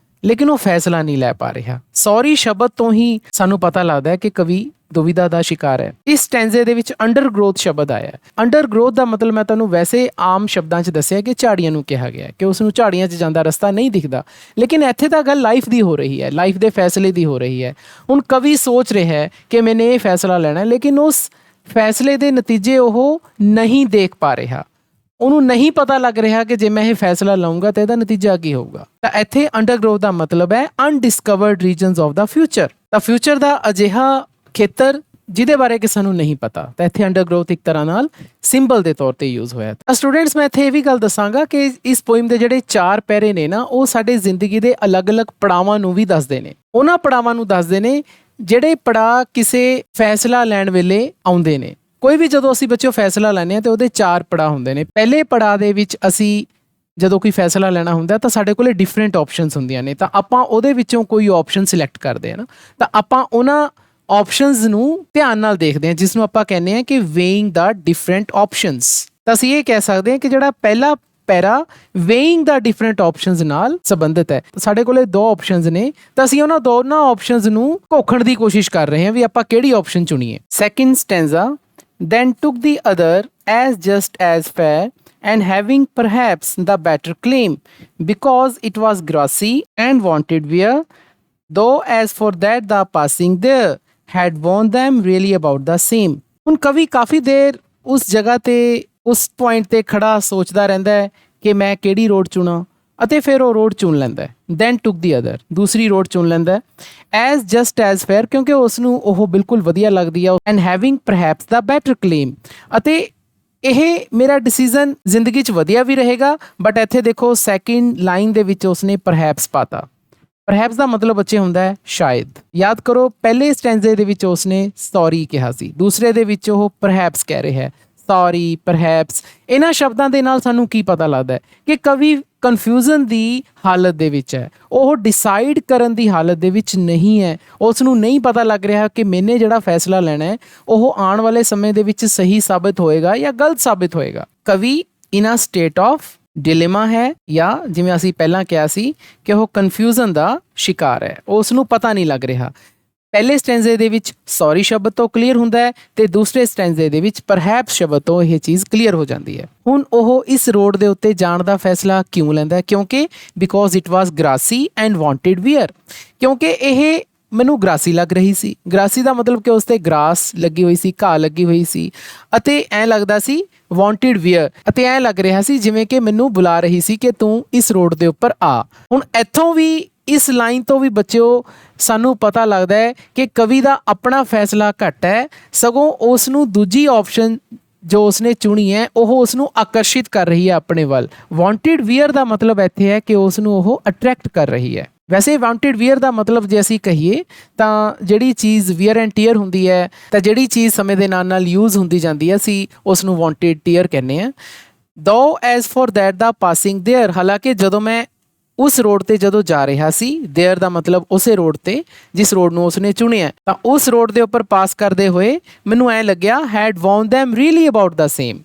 ਲੇਕਿਨ ਉਹ ਫੈਸਲਾ ਨਹੀਂ ਲੈ ਪਾ ਰਿਹਾ। ਸੌਰੀ ਸ਼ਬਦ ਤੋਂ ਹੀ ਸਾਨੂੰ ਪਤਾ ਲੱਗਦਾ ਹੈ ਕਿ ਕਵੀ ਦੁਵਿਧਾ ਦਾ ਸ਼ਿਕਾਰ ਹੈ। ਇਸ ਸਟੈਂਜ਼ੇ ਦੇ ਵਿੱਚ ਅੰਡਰ ਗਰੋਥ ਸ਼ਬਦ ਆਇਆ ਹੈ। ਅੰਡਰ ਗਰੋਥ ਦਾ ਮਤਲਬ ਮੈਂ ਤੁਹਾਨੂੰ ਵੈਸੇ ਆਮ ਸ਼ਬਦਾਂ 'ਚ ਦੱਸਿਆ ਕਿ ਝਾੜੀਆਂ ਨੂੰ ਕਿਹਾ ਗਿਆ, ਕਿ ਉਸ ਨੂੰ ਝਾੜੀਆਂ 'ਚ ਜਾਂਦਾ ਰਸਤਾ ਨਹੀਂ ਦਿਖਦਾ। ਲੇਕਿਨ ਇੱਥੇ ਤਾਂ ਗੱਲ ਲਾਈਫ ਦੀ ਹੋ ਰਹੀ ਹੈ, ਲਾਈਫ ਦੇ ਫੈਸਲੇ ਦੀ ਹੋ ਰਹੀ ਹੈ। ਹੁਣ ਕਵੀ ਸੋਚ ਰਿਹਾ ਹੈ ਕਿ ਮੈਨੇ ਇਹ ਫੈਸਲਾ ਲੈਣਾ, ਲੇਕਿਨ ਉਸ ਫੈਸਲੇ ਦੇ ਨਤੀਜੇ ਉਹ ਨਹੀਂ ਦੇਖ ਪਾ ਰਿਹਾ। ਉਹਨੂੰ ਨਹੀਂ ਪਤਾ ਲੱਗ ਰਿਹਾ ਕਿ ਜੇ ਮੈਂ ਇਹ ਫੈਸਲਾ ਲਵਾਂਗਾ ਤਾਂ ਇਹਦਾ ਨਤੀਜਾ ਕੀ ਹੋਊਗਾ। ਤਾਂ ਇੱਥੇ ਅੰਡਰ ਗਰੋਥ ਦਾ ਮਤਲਬ ਹੈ ਅਨਡਿਸਕਵਰਡ ਰੀਜਨਸ ਆਫ ਦਾ ਫਿਊਚਰ। ਤਾਂ ਫਿਊਚਰ ਦਾ ਅਜਿਹਾ ਖੇਤਰ ਜਿਹਦੇ ਬਾਰੇ ਕਿ ਸਾਨੂੰ ਨਹੀਂ ਪਤਾ। ਤਾਂ ਇੱਥੇ ਅੰਡਰ ਗਰੋਥ ਇੱਕ ਤਰ੍ਹਾਂ ਨਾਲ ਸਿੰਬਲ ਦੇ ਤੌਰ ਤੇ ਯੂਜ਼ ਹੋਇਆ। ਤਾਂ ਸਟੂਡੈਂਟਸ ਮੈਂ ਇੱਥੇ ਇਹ ਵੀ ਗੱਲ ਦੱਸਾਂਗਾ ਕਿ ਇਸ ਪੋਇਮ ਦੇ ਜਿਹੜੇ 4 ਪੈਰੇ ਨੇ ਨਾ, ਉਹ ਸਾਡੇ ਜ਼ਿੰਦਗੀ ਦੇ ਅਲੱਗ-ਅਲੱਗ ਪੜਾਵਾਂ ਨੂੰ ਵੀ ਦੱਸਦੇ ਨੇ। ਉਹਨਾਂ ਪੜਾਵਾਂ ਨੂੰ ਦੱਸਦੇ ਨੇ ਜਿਹੜੇ ਪੜਾਅ ਕਿਸੇ ਫੈਸਲਾ ਲੈਣ ਵੇਲੇ ਆਉਂਦੇ ਨੇ। ਕੋਈ ਵੀ ਜਦੋਂ ਅਸੀਂ ਬੱਚਿਓ ਫੈਸਲਾ ਲੈਂਦੇ ਹਾਂ ਤਾਂ ਉਹਦੇ 4 ਪੜਾਅ ਹੁੰਦੇ ਨੇ। ਪਹਿਲੇ ਪੜਾਅ ਦੇ ਵਿੱਚ ਅਸੀਂ ਜਦੋਂ ਕੋਈ ਫੈਸਲਾ ਲੈਣਾ ਹੁੰਦਾ ਤਾਂ ਸਾਡੇ ਕੋਲੇ ਡਿਫਰੈਂਟ ਆਪਸ਼ਨਸ ਹੁੰਦੀਆਂ ਨੇ। ਤਾਂ ਆਪਾਂ ਉਹਦੇ ਵਿੱਚੋਂ ਕੋਈ ਆਪਸ਼ਨ ਸਿਲੈਕਟ ਕਰਦੇ ਹਾਂ ਨਾ, ਤਾਂ ਆਪਾਂ ਉਹਨਾਂ ਆਪਸ਼ਨਸ ਨੂੰ ਧਿਆਨ ਨਾਲ ਦੇਖਦੇ ਹਾਂ, ਜਿਸ ਨੂੰ ਆਪਾਂ ਕਹਿੰਦੇ ਹਾਂ ਕਿ ਵੇਇੰਗ ਦਾ ਡਿਫਰੈਂਟ ਆਪਸ਼ਨਸ। ਤਾਂ ਅਸੀਂ ਇਹ ਕਹਿ ਸਕਦੇ ਹਾਂ ਕਿ ਜਿਹੜਾ ਪਹਿਲਾ ਪੈਰਾ ਵੇਇੰਗ ਦਾ ਡਿਫਰੈਂਟ ਆਪਸ਼ਨਸ ਨਾਲ ਸੰਬੰਧਿਤ ਹੈ। ਸਾਡੇ ਕੋਲੇ 2 ਆਪਸ਼ਨਸ ਨੇ, ਤਾਂ ਅਸੀਂ ਉਹਨਾਂ ਦੋਨਾਂ ਆਪਸ਼ਨਸ ਨੂੰ ਘੋਖਣ ਦੀ ਕੋਸ਼ਿਸ਼ ਕਰ ਰਹੇ ਹਾਂ ਵੀ ਆਪਾਂ ਕਿਹੜੀ ਆਪਸ਼ਨ ਚੁਣੀਏ। Second stanza, then took the other as just as fair and having perhaps the better claim because it was grassy and wanted wear, though as for that the passing there had warned them really about the same। ਹੁਣ ਕਵੀ ਕਾਫੀ ਦੇਰ ਉਸ ਜਗ੍ਹਾ ਤੇ ਉਸ point ਤੇ ਖੜਾ ਸੋਚਦਾ ਰਹਿੰਦਾ ਹੈ ਕਿ ਮੈਂ ਕਿਹੜੀ ਰੋਡ ਚੁਣਾ, ਅਤੇ ਫਿਰ ਉਹ ਰੋਡ ਚੁਣ ਲੈਂਦਾ ਹੈ। then took the other, ਦੂਸਰੀ ਰੋਡ ਚੁਣ ਲੈਂਦਾ ਹੈ। as just as fair, ਕਿਉਂਕਿ ਉਸ ਨੂੰ ਉਹ ਬਿਲਕੁਲ ਵਧੀਆ ਲੱਗਦੀ ਆ। and having perhaps the better claim, ਅਤੇ ਇਹ ਮੇਰਾ ਡਿਸੀਜ਼ਨ ਜ਼ਿੰਦਗੀ 'ਚ ਵਧੀਆ ਵੀ ਰਹੇਗਾ। ਬਟ ਇੱਥੇ ਦੇਖੋ ਸੈਕਿੰਡ ਲਾਈਨ ਦੇ ਵਿੱਚ ਉਸਨੇ perhaps ਪਾਤਾ। perhaps ਦਾ ਮਤਲਬ ਬੱਚੇ ਹੁੰਦਾ ਹੈ ਸ਼ਾਇਦ। ਯਾਦ ਕਰੋ ਪਹਿਲੇ ਸਟੈਂਜ਼ੇ ਦੇ ਵਿੱਚ ਉਸਨੇ ਸੌਰੀ ਕਿਹਾ ਸੀ, ਦੂਸਰੇ ਦੇ ਵਿੱਚ ਉਹ perhaps ਕਹਿ ਰਿਹਾ ਹੈ। ਸੌਰੀ, perhaps, ਇਹਨਾਂ ਸ਼ਬਦਾਂ ਦੇ ਨਾਲ ਸਾਨੂੰ ਕੀ ਪਤਾ ਲੱਗਦਾ ਹੈ ਕਿ ਕਵੀ ਕਨਫਿਊਜ਼ਨ ਦੀ ਹਾਲਤ ਦੇ ਵਿੱਚ ਹੈ। ਉਹ ਡਿਸਾਈਡ ਕਰਨ ਦੀ ਹਾਲਤ ਦੇ ਵਿੱਚ ਨਹੀਂ ਹੈ। ਉਸ ਨੂੰ ਨਹੀਂ ਪਤਾ ਲੱਗ ਰਿਹਾ ਕਿ ਮੈਨੇ ਜਿਹੜਾ ਫੈਸਲਾ ਲੈਣਾ ਹੈ ਉਹ ਆਉਣ ਵਾਲੇ ਸਮੇਂ ਦੇ ਵਿੱਚ ਸਹੀ ਸਾਬਿਤ ਹੋਏਗਾ ਜਾਂ ਗਲਤ ਸਾਬਿਤ ਹੋਏਗਾ। ਕਵੀ ਇਨ ਅ ਸਟੇਟ ਆਫ ਡਿਲੇਮਾ ਹੈ, ਜਾਂ ਜਿਵੇਂ ਅਸੀਂ ਪਹਿਲਾਂ ਕਿਹਾ ਸੀ ਕਿ ਉਹ ਕਨਫਿਊਜ਼ਨ ਦਾ ਸ਼ਿਕਾਰ ਹੈ, ਉਸ ਨੂੰ ਪਤਾ ਨਹੀਂ ਲੱਗ ਰਿਹਾ। ਪਹਿਲੇ ਸਟੈਂਜ਼ੇ ਦੇ ਵਿੱਚ ਸੌਰੀ ਸ਼ਬਦ ਤੋਂ ਕਲੀਅਰ ਹੁੰਦਾ ਹੈ ਤੇ ਦੂਸਰੇ ਸਟੈਂਜ਼ੇ ਦੇ ਵਿੱਚ ਪਰਹੈਪਸ ਸ਼ਬਦ ਤੋਂ ਇਹ ਚੀਜ਼ ਕਲੀਅਰ ਹੋ ਜਾਂਦੀ ਹੈ। ਹੁਣ ਉਹ ਇਸ ਰੋਡ ਦੇ ਉੱਤੇ ਜਾਣ ਦਾ ਫੈਸਲਾ ਕਿਉਂ ਲੈਂਦਾ ਹੈ? ਕਿਉਂਕਿ because it was grassy and wanted wear, ਕਿਉਂਕਿ ਇਹ ਮੈਨੂੰ ਗ੍ਰਾਸੀ ਲੱਗ ਰਹੀ ਸੀ। ਗ੍ਰਾਸੀ ਦਾ ਮਤਲਬ ਕਿ ਉਸ 'ਤੇ ਗ੍ਰਾਸ ਲੱਗੀ ਹੋਈ ਸੀ, ਘਾਹ ਲੱਗੀ ਹੋਈ ਸੀ, ਅਤੇ ਐਂ ਲੱਗਦਾ ਸੀ ਵਾਂਟਡ ਵੀਅਰ, ਅਤੇ ਐਂ ਲੱਗ ਰਿਹਾ ਸੀ ਜਿਵੇਂ ਕਿ ਮੈਨੂੰ ਬੁਲਾ ਰਹੀ ਸੀ ਕਿ ਤੂੰ ਇਸ ਰੋਡ ਦੇ ਉੱਪਰ ਆ। ਹੁਣ ਇੱਥੋਂ ਵੀ ਇਸ ਲਾਈਨ ਤੋਂ ਵੀ ਬੱਚਿਓ ਸਾਨੂੰ ਪਤਾ ਲੱਗਦਾ ਹੈ ਕਿ ਕਵੀ ਦਾ ਆਪਣਾ ਫੈਸਲਾ ਘੱਟ ਹੈ, ਸਗੋਂ ਉਸ ਨੂੰ ਦੂਜੀ ਆਪਸ਼ਨ ਜੋ ਉਸਨੇ ਚੁਣੀ ਹੈ ਉਹ ਉਸ ਨੂੰ ਆਕਰਸ਼ਿਤ ਕਰ ਰਹੀ ਹੈ ਆਪਣੇ ਵੱਲ। ਵਾਂਟਡ ਵੀਅਰ ਦਾ ਮਤਲਬ ਇੱਥੇ ਹੈ ਕਿ ਉਸ ਨੂੰ ਉਹ ਅਟਰੈਕਟ ਕਰ ਰਹੀ ਹੈ। ਵੈਸੇ ਵਾਂਟਡ ਵੀਅਰ ਦਾ ਮਤਲਬ ਜੇ ਅਸੀਂ ਕਹੀਏ ਤਾਂ ਜਿਹੜੀ ਚੀਜ਼ ਵੀਅਰ ਐਂਡ ਟੀਅਰ ਹੁੰਦੀ ਹੈ, ਤਾਂ ਜਿਹੜੀ ਚੀਜ਼ ਸਮੇਂ ਦੇ ਨਾਲ ਨਾਲ ਯੂਜ਼ ਹੁੰਦੀ ਜਾਂਦੀ ਹੈ ਅਸੀਂ ਉਸ ਨੂੰ ਵਾਂਟਡ ਟੀਅਰ ਕਹਿੰਦੇ ਹਾਂ। ਦੋ as for that the passing there, ਹਾਲਾਂਕਿ ਜਦੋਂ ਮੈਂ ਉਸ ਰੋਡ ਤੇ ਜਦੋਂ ਜਾ ਰਿਹਾ ਸੀ, ਦੇਅਰ ਦਾ ਮਤਲਬ ਉਸੇ ਰੋਡ ਤੇ ਜਿਸ ਰੋਡ ਨੂੰ ਉਸਨੇ ਚੁਣਿਆ, ਤਾਂ ਉਸ ਰੋਡ ਦੇ ਉੱਪਰ ਪਾਸ ਕਰਦੇ ਹੋਏ ਮੈਨੂੰ ਐਂ ਲੱਗਿਆ head won them really about the same,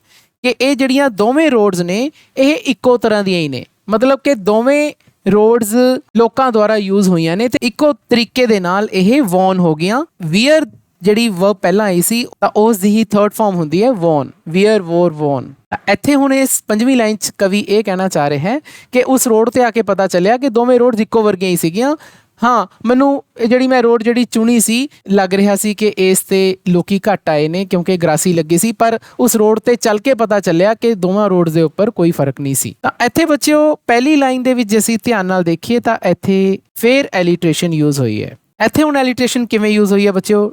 ਕਿ ਇਹ ਜਿਹੜੀਆਂ ਦੋਵੇਂ ਰੋਡਸ ਨੇ ਇਹ ਇੱਕੋ ਤਰ੍ਹਾਂ ਦੀਆਂ ਹੀ ਨੇ, ਮਤਲਬ ਕਿ ਦੋਵੇਂ ਰੋਡਸ ਲੋਕਾਂ ਦੁਆਰਾ ਯੂਜ਼ ਹੋਈਆਂ ਨੇ ਤੇ ਇੱਕੋ ਤਰੀਕੇ ਦੇ ਨਾਲ ਇਹ ਵੌਨ ਹੋ ਗਈਆਂ। ਵੀਅਰ ਜਿਹੜੀ ਵਰਬ ਪਹਿਲਾਂ ਆਈ ਸੀ ਤਾਂ ਉਸ ਦੀ ਹੀ ਥਰਡ ਫਾਰਮ ਹੁੰਦੀ ਹੈ ਵੌਨ, ਵੀਅਰ ਵੋਰ ਵੌਨ। ਇੱਥੇ ਹੁਣ ਇਸ ਪੰਜਵੀਂ ਲਾਈਨ 'ਚ ਕਵੀ ਇਹ ਕਹਿਣਾ ਚਾਹ ਰਿਹਾ ਹੈ ਕਿ ਉਸ ਰੋਡ ਤੇ ਆ ਕੇ ਪਤਾ ਚੱਲਿਆ ਕਿ ਦੋਵੇਂ ਰੋਡਸ ਇੱਕੋ ਵਰਗੀਆਂ ਹੀ ਸੀਗੀਆਂ। ਹਾਂ, ਮੈਨੂੰ ਜਿਹੜੀ ਮੈਂ ਰੋਡ ਜਿਹੜੀ ਚੁਣੀ ਸੀ ਲੱਗ ਰਿਹਾ ਸੀ ਕਿ ਇਸ ਤੇ ਲੋਕੀ ਘੱਟ ਆਏ ਨੇ ਕਿਉਂਕਿ ਗ੍ਰਾਸੀ ਲੱਗੀ ਸੀ, ਪਰ ਉਸ ਰੋਡ ਤੇ ਚੱਲ ਕੇ ਪਤਾ ਚੱਲਿਆ ਕਿ ਦੋਵਾਂ ਰੋਡਸ ਦੇ ਉੱਪਰ ਕੋਈ ਫਰਕ ਨਹੀਂ ਸੀ। ਤਾਂ ਇੱਥੇ ਬੱਚਿਓ ਪਹਿਲੀ ਲਾਈਨ ਦੇ ਵਿੱਚ ਜੇ ਅਸੀਂ ਧਿਆਨ ਨਾਲ ਦੇਖੀਏ ਤਾਂ ਇੱਥੇ ਫੇਰ ਐਲੀਟਰੇਸ਼ਨ ਯੂਜ਼ ਹੋਈ ਹੈ। ਇੱਥੇ ਹੁਣ ਐਲੀਟਰੇਸ਼ਨ ਕਿਵੇਂ ਯੂਜ਼ ਹੋਈ ਹੈ ਬੱਚਿਓ?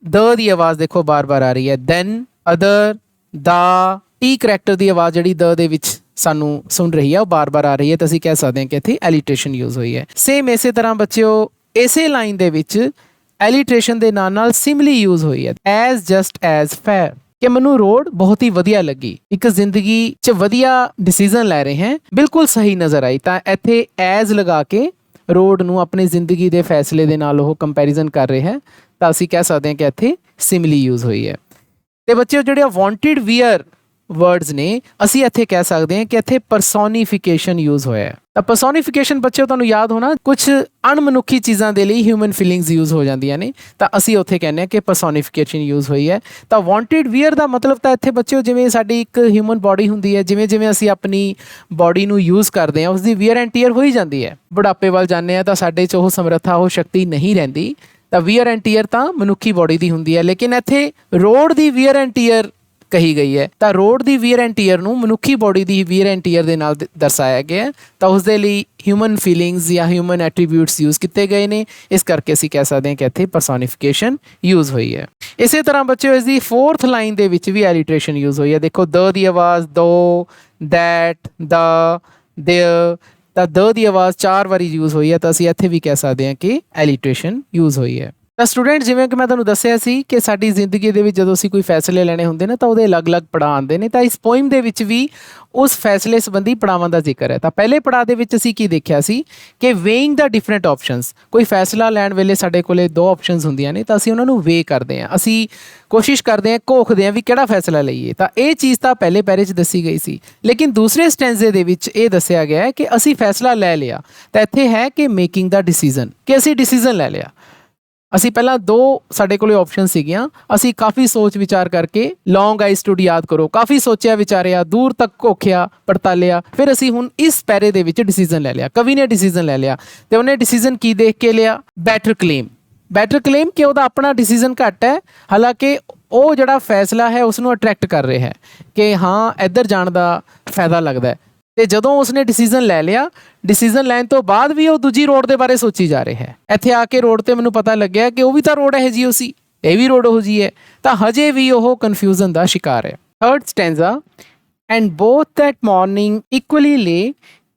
ਦ ਦੀ ਆਵਾਜ਼ ਦੇਖੋ ਬਾਰ-ਬਾਰ ਆ ਰਹੀ ਹੈ, ਦੈਨ, ਅਦਰ, ਦਾ, ਟੀ ਕਰੈਕਟਰ ਦੀ ਆਵਾਜ਼ ਜਿਹੜੀ ਦ ਦੇ ਵਿੱਚ ਸਾਨੂੰ ਸੁਣ ਰਹੀ ਹੈ ਉਹ ਬਾਰ-ਬਾਰ ਆ ਰਹੀ ਹੈ, ਤਾਂ ਅਸੀਂ ਕਹਿ ਸਕਦੇ ਹਾਂ ਕਿ ਇੱਥੇ ਐਲੀਟਰੇਸ਼ਨ ਯੂਜ਼ ਹੋਈ ਹੈ। ਸੇਮ ਇਸੇ ਤਰ੍ਹਾਂ ਬੱਚਿਓ ਇਸੇ ਲਾਈਨ ਦੇ ਵਿੱਚ ਐਲੀਟਰੇਸ਼ਨ ਦੇ ਨਾਲ ਨਾਲ ਸਿਮਲੀ ਯੂਜ਼ ਹੋਈ ਹੈ, ਐਜ਼ ਜਸਟ ਐਜ਼ ਫੇਅਰ, ਕਿ ਮੈਨੂੰ ਰੋਡ ਬਹੁਤ ਹੀ ਵਧੀਆ ਲੱਗੀ, ਇੱਕ ਜ਼ਿੰਦਗੀ 'ਚ ਵਧੀਆ ਡਿਸੀਜ਼ਨ ਲੈ ਰਹੇ ਹੈ, ਬਿਲਕੁਲ ਸਹੀ ਨਜ਼ਰ ਆਈ। ਤਾਂ ਇੱਥੇ ਐਜ਼ ਲਗਾ ਕੇ ਰੋਡ ਨੂੰ ਆਪਣੀ ਜ਼ਿੰਦਗੀ ਦੇ ਫੈਸਲੇ ਦੇ ਨਾਲ ਉਹ ਕੰਪੈਰੀਜ਼ਨ ਕਰ ਰਿਹਾ ਹੈ, ਤਾਂ ਅਸੀਂ ਕਹਿ ਸਕਦੇ ਹਾਂ ਕਿ ਇੱਥੇ ਸਿਮਲੀ ਯੂਜ਼ ਹੋਈ ਹੈ। ਤੇ ਬੱਚਿਓ ਜਿਹੜੇ ਵਾਂਟਡ ਵੀਅਰ ਵਰਡਸ ਨੇ ਅਸੀਂ ਇੱਥੇ ਕਹਿ ਸਕਦੇ ਹਾਂ ਕਿ ਇੱਥੇ ਪਰਸੋਨੀਫਿਕੇਸ਼ਨ ਯੂਜ਼ ਹੋਇਆ ਹੈ। ਤਾਂ ਪਰਸੋਨੀਫਿਕੇਸ਼ਨ ਬੱਚਿਓ ਤੁਹਾਨੂੰ ਯਾਦ ਹੋਣਾ ਕੁਝ ਅਣਮਨੁੱਖੀ ਚੀਜ਼ਾਂ ਦੇ ਲਈ ਹਿਊਮਨ ਫੀਲਿੰਗਸ ਯੂਜ਼ ਹੋ ਜਾਂਦੀਆਂ ਨੇ, ਤਾਂ ਅਸੀਂ ਉੱਥੇ ਕਹਿੰਦੇ ਹਾਂ ਕਿ ਪਰਸੋਨੀਫਿਕੇਸ਼ਨ ਯੂਜ਼ ਹੋਈ ਹੈ। ਤਾਂ ਵਾਂਟਡ ਵੀਅਰ ਦਾ ਮਤਲਬ ਤਾਂ ਇੱਥੇ ਬੱਚਿਓ ਜਿਵੇਂ ਸਾਡੀ ਇੱਕ ਹਿਊਮਨ ਬੋਡੀ ਹੁੰਦੀ ਹੈ, ਜਿਵੇਂ ਜਿਵੇਂ ਅਸੀਂ ਆਪਣੀ ਬੋਡੀ ਨੂੰ ਯੂਜ਼ ਕਰਦੇ ਹਾਂ ਉਸਦੀ ਵੀਅਰ ਐਂਡ ਟੀਅਰ ਹੋਈ ਜਾਂਦੀ ਹੈ। ਬੁਢਾਪੇ ਵੱਲ ਜਾਂਦੇ ਹਾਂ ਤਾਂ ਸਾਡੇ 'ਚ ਉਹ ਸਮਰੱਥਾ ਉਹ ਸ਼ਕਤੀ ਨਹੀਂ ਰਹਿੰਦੀ, ਤਾਂ ਵੀਅਰ ਐਂਡ ਟੀਅਰ ਤਾਂ ਮਨੁੱਖੀ ਬੋਡੀ ਦੀ ਹੁੰਦੀ ਹੈ। ਲੇਕਿਨ ਇੱਥੇ road the wear and tier ਕਹੀ ਗਈ ਹੈ, ਤਾਂ road the wear and tier ਨੂੰ ਮਨੁੱਖੀ body the wear and tier ਦੇ ਨਾਲ ਦਰਸਾਇਆ ਗਿਆ, ਤਾਂ ਉਸ ਦੇ ਲਈ ਹਿਊਮਨ ਫੀਲਿੰਗਸ ਜਾਂ ਹਿਊਮਨ ਐਟਰੀਬਿਊਟਸ ਯੂਜ਼ ਕੀਤੇ ਗਏ ਨੇ, ਇਸ ਕਰਕੇ ਅਸੀਂ ਕਹਿ ਸਕਦੇ ਹਾਂ ਕਿ ਇੱਥੇ ਪਰਸੋਨੀਫਿਕੇਸ਼ਨ ਯੂਜ਼ ਹੋਈ ਹੈ। ਇਸੇ ਤਰ੍ਹਾਂ ਬੱਚਿਓ ਇਸ ਦੀ ਫੋਰਥ ਲਾਈਨ ਦੇ ਵਿੱਚ ਵੀ ਐਲੀਟਰੇਸ਼ਨ ਯੂਜ਼ ਹੋਈ ਹੈ। ਦੇਖੋ ਦ ਦੀ ਆਵਾਜ਼ ਦੋ, ਦੈਟ, ਦਾ, ਦੇਅਰ, ਤਾਂ ਦ ਦੀ ਆਵਾਜ਼ 4 ਵਾਰੀ ਯੂਜ਼ ਹੋਈ ਹੈ, ਤਾਂ ਅਸੀਂ ਇੱਥੇ ਵੀ ਕਹਿ ਸਕਦੇ ਹਾਂ ਕਿ ਐਲੀਟਰੇਸ਼ਨ ਯੂਜ਼ ਹੋਈ ਹੈ। ਤਾਂ ਸਟੂਡੈਂਟ ਜਿਵੇਂ ਕਿ ਮੈਂ ਤੁਹਾਨੂੰ ਦੱਸਿਆ ਸੀ ਕਿ ਸਾਡੀ ਜ਼ਿੰਦਗੀ ਦੇ ਵਿੱਚ ਜਦੋਂ ਅਸੀਂ ਕੋਈ ਫੈਸਲੇ ਲੈਣੇ ਹੁੰਦੇ ਨੇ ਤਾਂ ਉਹਦੇ ਅਲੱਗ-ਅਲੱਗ ਪੜਾਅ ਆਉਂਦੇ ਨੇ, ਤਾਂ ਇਸ ਪੋਇਮ ਦੇ ਵਿੱਚ ਵੀ ਉਸ ਫੈਸਲੇ ਸੰਬੰਧੀ ਪੜਾਵਾਂ ਦਾ ਜ਼ਿਕਰ ਹੈ। ਤਾਂ ਪਹਿਲੇ ਪੜਾਅ ਦੇ ਵਿੱਚ ਅਸੀਂ ਕੀ ਦੇਖਿਆ ਸੀ ਕਿ ਵੇਇੰਗ ਦਾ ਡਿਫਰੈਂਟ ਆਪਸ਼ਨਸ, ਕੋਈ ਫੈਸਲਾ ਲੈਣ ਵੇਲੇ ਸਾਡੇ ਕੋਲੇ 2 ਆਪਸ਼ਨਸ ਹੁੰਦੀਆਂ ਨੇ ਤਾਂ ਅਸੀਂ ਉਹਨਾਂ ਨੂੰ ਵੇ ਕਰਦੇ ਹਾਂ, ਅਸੀਂ ਕੋਸ਼ਿਸ਼ ਕਰਦੇ ਹਾਂ, ਘੋਖਦੇ ਹਾਂ ਵੀ ਕਿਹੜਾ ਫੈਸਲਾ ਲਈਏ। ਤਾਂ ਇਹ ਚੀਜ਼ ਤਾਂ ਪਹਿਲੇ ਪੈਰੇ 'ਚ ਦੱਸੀ ਗਈ ਸੀ, ਲੇਕਿਨ ਦੂਸਰੇ ਸਟੈਂਜ਼ੇ ਦੇ ਵਿੱਚ ਇਹ ਦੱਸਿਆ ਗਿਆ ਹੈ ਕਿ ਅਸੀਂ ਫੈਸਲਾ ਲੈ ਲਿਆ। ਤਾਂ ਇੱਥੇ ਹੈ ਕਿ ਮੇਕਿੰਗ ਦਾ ਡਿਸੀਜ਼ਨ, ਕਿ ਅਸੀਂ ਡਿਸੀਜ਼ਨ ਲੈ ਲਿਆ। ਅਸੀਂ ਪਹਿਲਾਂ 2 ਸਾਡੇ ਕੋਲੇ ਆਪਸ਼ਨ ਸੀਗੀਆਂ, ਅਸੀਂ ਕਾਫੀ ਸੋਚ ਵਿਚਾਰ ਕਰਕੇ ਲੌਂਗ ਆਈ ਸਟੂਡ ਯਾਦ ਕਰੋ, ਕਾਫੀ ਸੋਚਿਆ ਵਿਚਾਰਿਆ, ਦੂਰ ਤੱਕ ਘੋਖਿਆ ਪੜਤਾਲਿਆ, ਫਿਰ ਅਸੀਂ ਹੁਣ ਇਸ ਪੈਰੇ ਦੇ ਵਿੱਚ ਡਿਸੀਜ਼ਨ ਲੈ ਲਿਆ। ਕਵੀ ਨੇ ਡਿਸੀਜ਼ਨ ਲੈ ਲਿਆ ਤੇ ਉਹਨੇ ਡਿਸੀਜ਼ਨ ਕੀ ਦੇਖ ਕੇ ਲਿਆ? Better claim. ਬੈਟਰ ਕਲੇਮ ਕਿ ਉਹਦਾ ਆਪਣਾ ਡਿਸੀਜ਼ਨ ਘੱਟ ਹੈ, ਹਾਲਾਂਕਿ ਉਹ ਜਿਹੜਾ ਫੈਸਲਾ ਹੈ ਉਸ ਨੂੰ ਅਟਰੈਕਟ ਕਰ ਰਿਹਾ ਹੈ ਕਿ ਹਾਂ ਇੱਧਰ ਜਾਣ ਦਾ ਫਾਇਦਾ ਲੱਗਦਾ ਹੈ। ਤੇ ਜਦੋਂ ਉਸਨੇ ਡਿਸੀਜ਼ਨ ਲੈ ਲਿਆ, ਡਿਸੀਜ਼ਨ ਲੈਣ ਤੋਂ ਬਾਅਦ ਵੀ ਉਹ ਦੂਜੀ ਰੋਡ ਦੇ ਬਾਰੇ ਸੋਚੀ ਜਾ ਰਿਹਾ ਹੈ। ਇੱਥੇ ਆ ਕੇ ਰੋਡ ਤੇ ਮੈਨੂੰ ਪਤਾ ਲੱਗਿਆ ਕਿ ਉਹ ਵੀ ਤਾਂ ਰੋਡ ਇਹੋ ਜਿਹੀ ਉਹ ਸੀ, ਇਹ ਵੀ ਰੋਡ ਉਹੋ ਜਿਹੀ ਹੈ, ਤਾਂ ਹਜੇ ਵੀ ਉਹ ਕਨਫਿਊਜ਼ਨ ਦਾ ਸ਼ਿਕਾਰ ਹੈ। Third stanza, and both that morning equally lay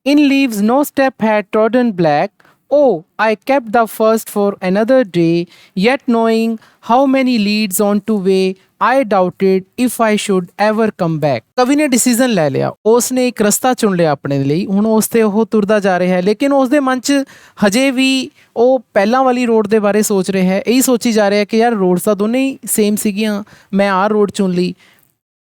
in leaves no step had trodden black, oh, I kept the first for another day, yet knowing how many leads on to way, I doubted if I should ever come back. ਕਵੀ ਨੇ decision ਲੈ ਲਿਆ, ਉਸਨੇ ਇੱਕ ਰਸਤਾ ਚੁਣ ਲਿਆ ਆਪਣੇ ਲਈ, ਹੁਣ ਉਸ ਤੇ ਉਹ ਤੁਰਦਾ ਜਾ ਰਿਹਾ ਹੈ, ਲੇਕਿਨ ਉਸ ਦੇ ਮਨ 'ਚ ਹਜੇ ਵੀ ਉਹ ਪਹਿਲਾਂ ਵਾਲੀ ਰੋਡ ਦੇ ਬਾਰੇ ਸੋਚ ਰਿਹਾ ਹੈ। ਇਹੀ ਸੋਚੀ ਜਾ ਰਿਹਾ ਕਿ ਯਾਰ ਰੋਡਸ ਤਾਂ ਦੋਨੇ ਹੀ ਸੇਮ ਸੀਗੀਆਂ, ਮੈਂ ਆਹ ਰੋਡ ਚੁਣ ਲਈ।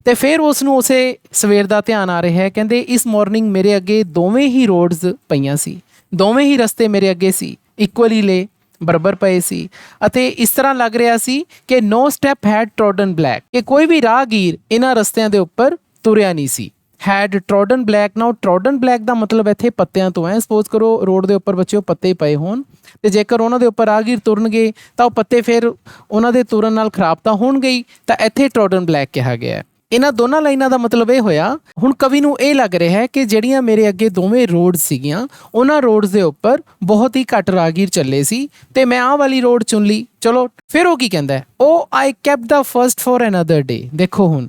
ਤੇ ਫਿਰ ਉਸ ਨੂੰ ਉਸੇ ਸਵੇਰ ਦਾ ਧਿਆਨ ਆ ਰਿਹਾ ਹੈ, ਕਹਿੰਦੇ ਇਸ ਮਾਰਨਿੰਗ ਮੇਰੇ ਅੱਗੇ ਦੋਵੇਂ ਹੀ ਰੋਡਸ ਪਈਆਂ ਸੀ, ਦੋਵੇਂ ਹੀ ਰਸਤੇ ਮੇਰੇ ਅੱਗੇ ਸੀ, ਇਕੁਅਲੀ ਲੇ, ਬਰਾਬਰ ਪਏ ਸੀ ਅਤੇ ਇਸ ਤਰ੍ਹਾਂ ਲੱਗ ਰਿਹਾ ਸੀ ਕਿ ਨੋ ਸਟੈਪ ਹੈਡ ਟ੍ਰੋਡਨ ਬਲੈਕ, ਕਿ ਕੋਈ ਵੀ ਰਾਹਗੀਰ ਇਹਨਾਂ ਰਸਤਿਆਂ ਦੇ ਉੱਪਰ ਤੁਰਿਆ ਨਹੀਂ ਸੀ। ਹੈਡ ਟ੍ਰੋਡਨ ਬਲੈਕ, ਨਾਓ ਟ੍ਰੋਡਨ ਬਲੈਕ ਦਾ ਮਤਲਬ ਇੱਥੇ ਪੱਤਿਆਂ ਤੋਂ ਹੈ। ਸਪੋਜ਼ ਕਰੋ ਰੋਡ ਦੇ ਉੱਪਰ ਬੱਚਿਓ ਪੱਤੇ ਪਏ ਹੋਣ ਤੇ ਜੇਕਰ ਉਹਨਾਂ ਦੇ ਉੱਪਰ ਰਾਹਗੀਰ ਤੁਰਨਗੇ ਤਾਂ ਉਹ ਪੱਤੇ ਫਿਰ ਉਹਨਾਂ ਦੇ ਤੁਰਨ ਨਾਲ ਖਰਾਬ ਤਾਂ ਹੋਣਗੇ ਹੀ, ਤਾਂ ਇੱਥੇ ਟ੍ਰੋਡਨ ਬਲੈਕ ਕਿਹਾ ਗਿਆ। ਇਹਨਾਂ ਦੋਨਾਂ ਲਾਈਨਾਂ ਦਾ ਮਤਲਬ ਇਹ ਹੋਇਆ, ਹੁਣ ਕਵੀ ਨੂੰ ਇਹ ਲੱਗ ਰਿਹਾ ਹੈ ਕਿ ਜਿਹੜੀਆਂ ਮੇਰੇ ਅੱਗੇ ਦੋਵੇਂ ਰੋਡਸ ਸੀਗੀਆਂ ਉਹਨਾਂ ਰੋਡਸ ਦੇ ਉੱਪਰ ਬਹੁਤ ਹੀ ਘੱਟ ਰਾਹਗੀਰ ਚੱਲੇ ਸੀ ਤੇ ਮੈਂ ਆਹ ਵਾਲੀ ਰੋਡ ਚੁਣ ਲਈ। ਚਲੋ ਫਿਰ ਉਹ ਕੀ ਕਹਿੰਦਾ, ਉਹ I kept the first for another day. ਦੇਖੋ ਹੁਣ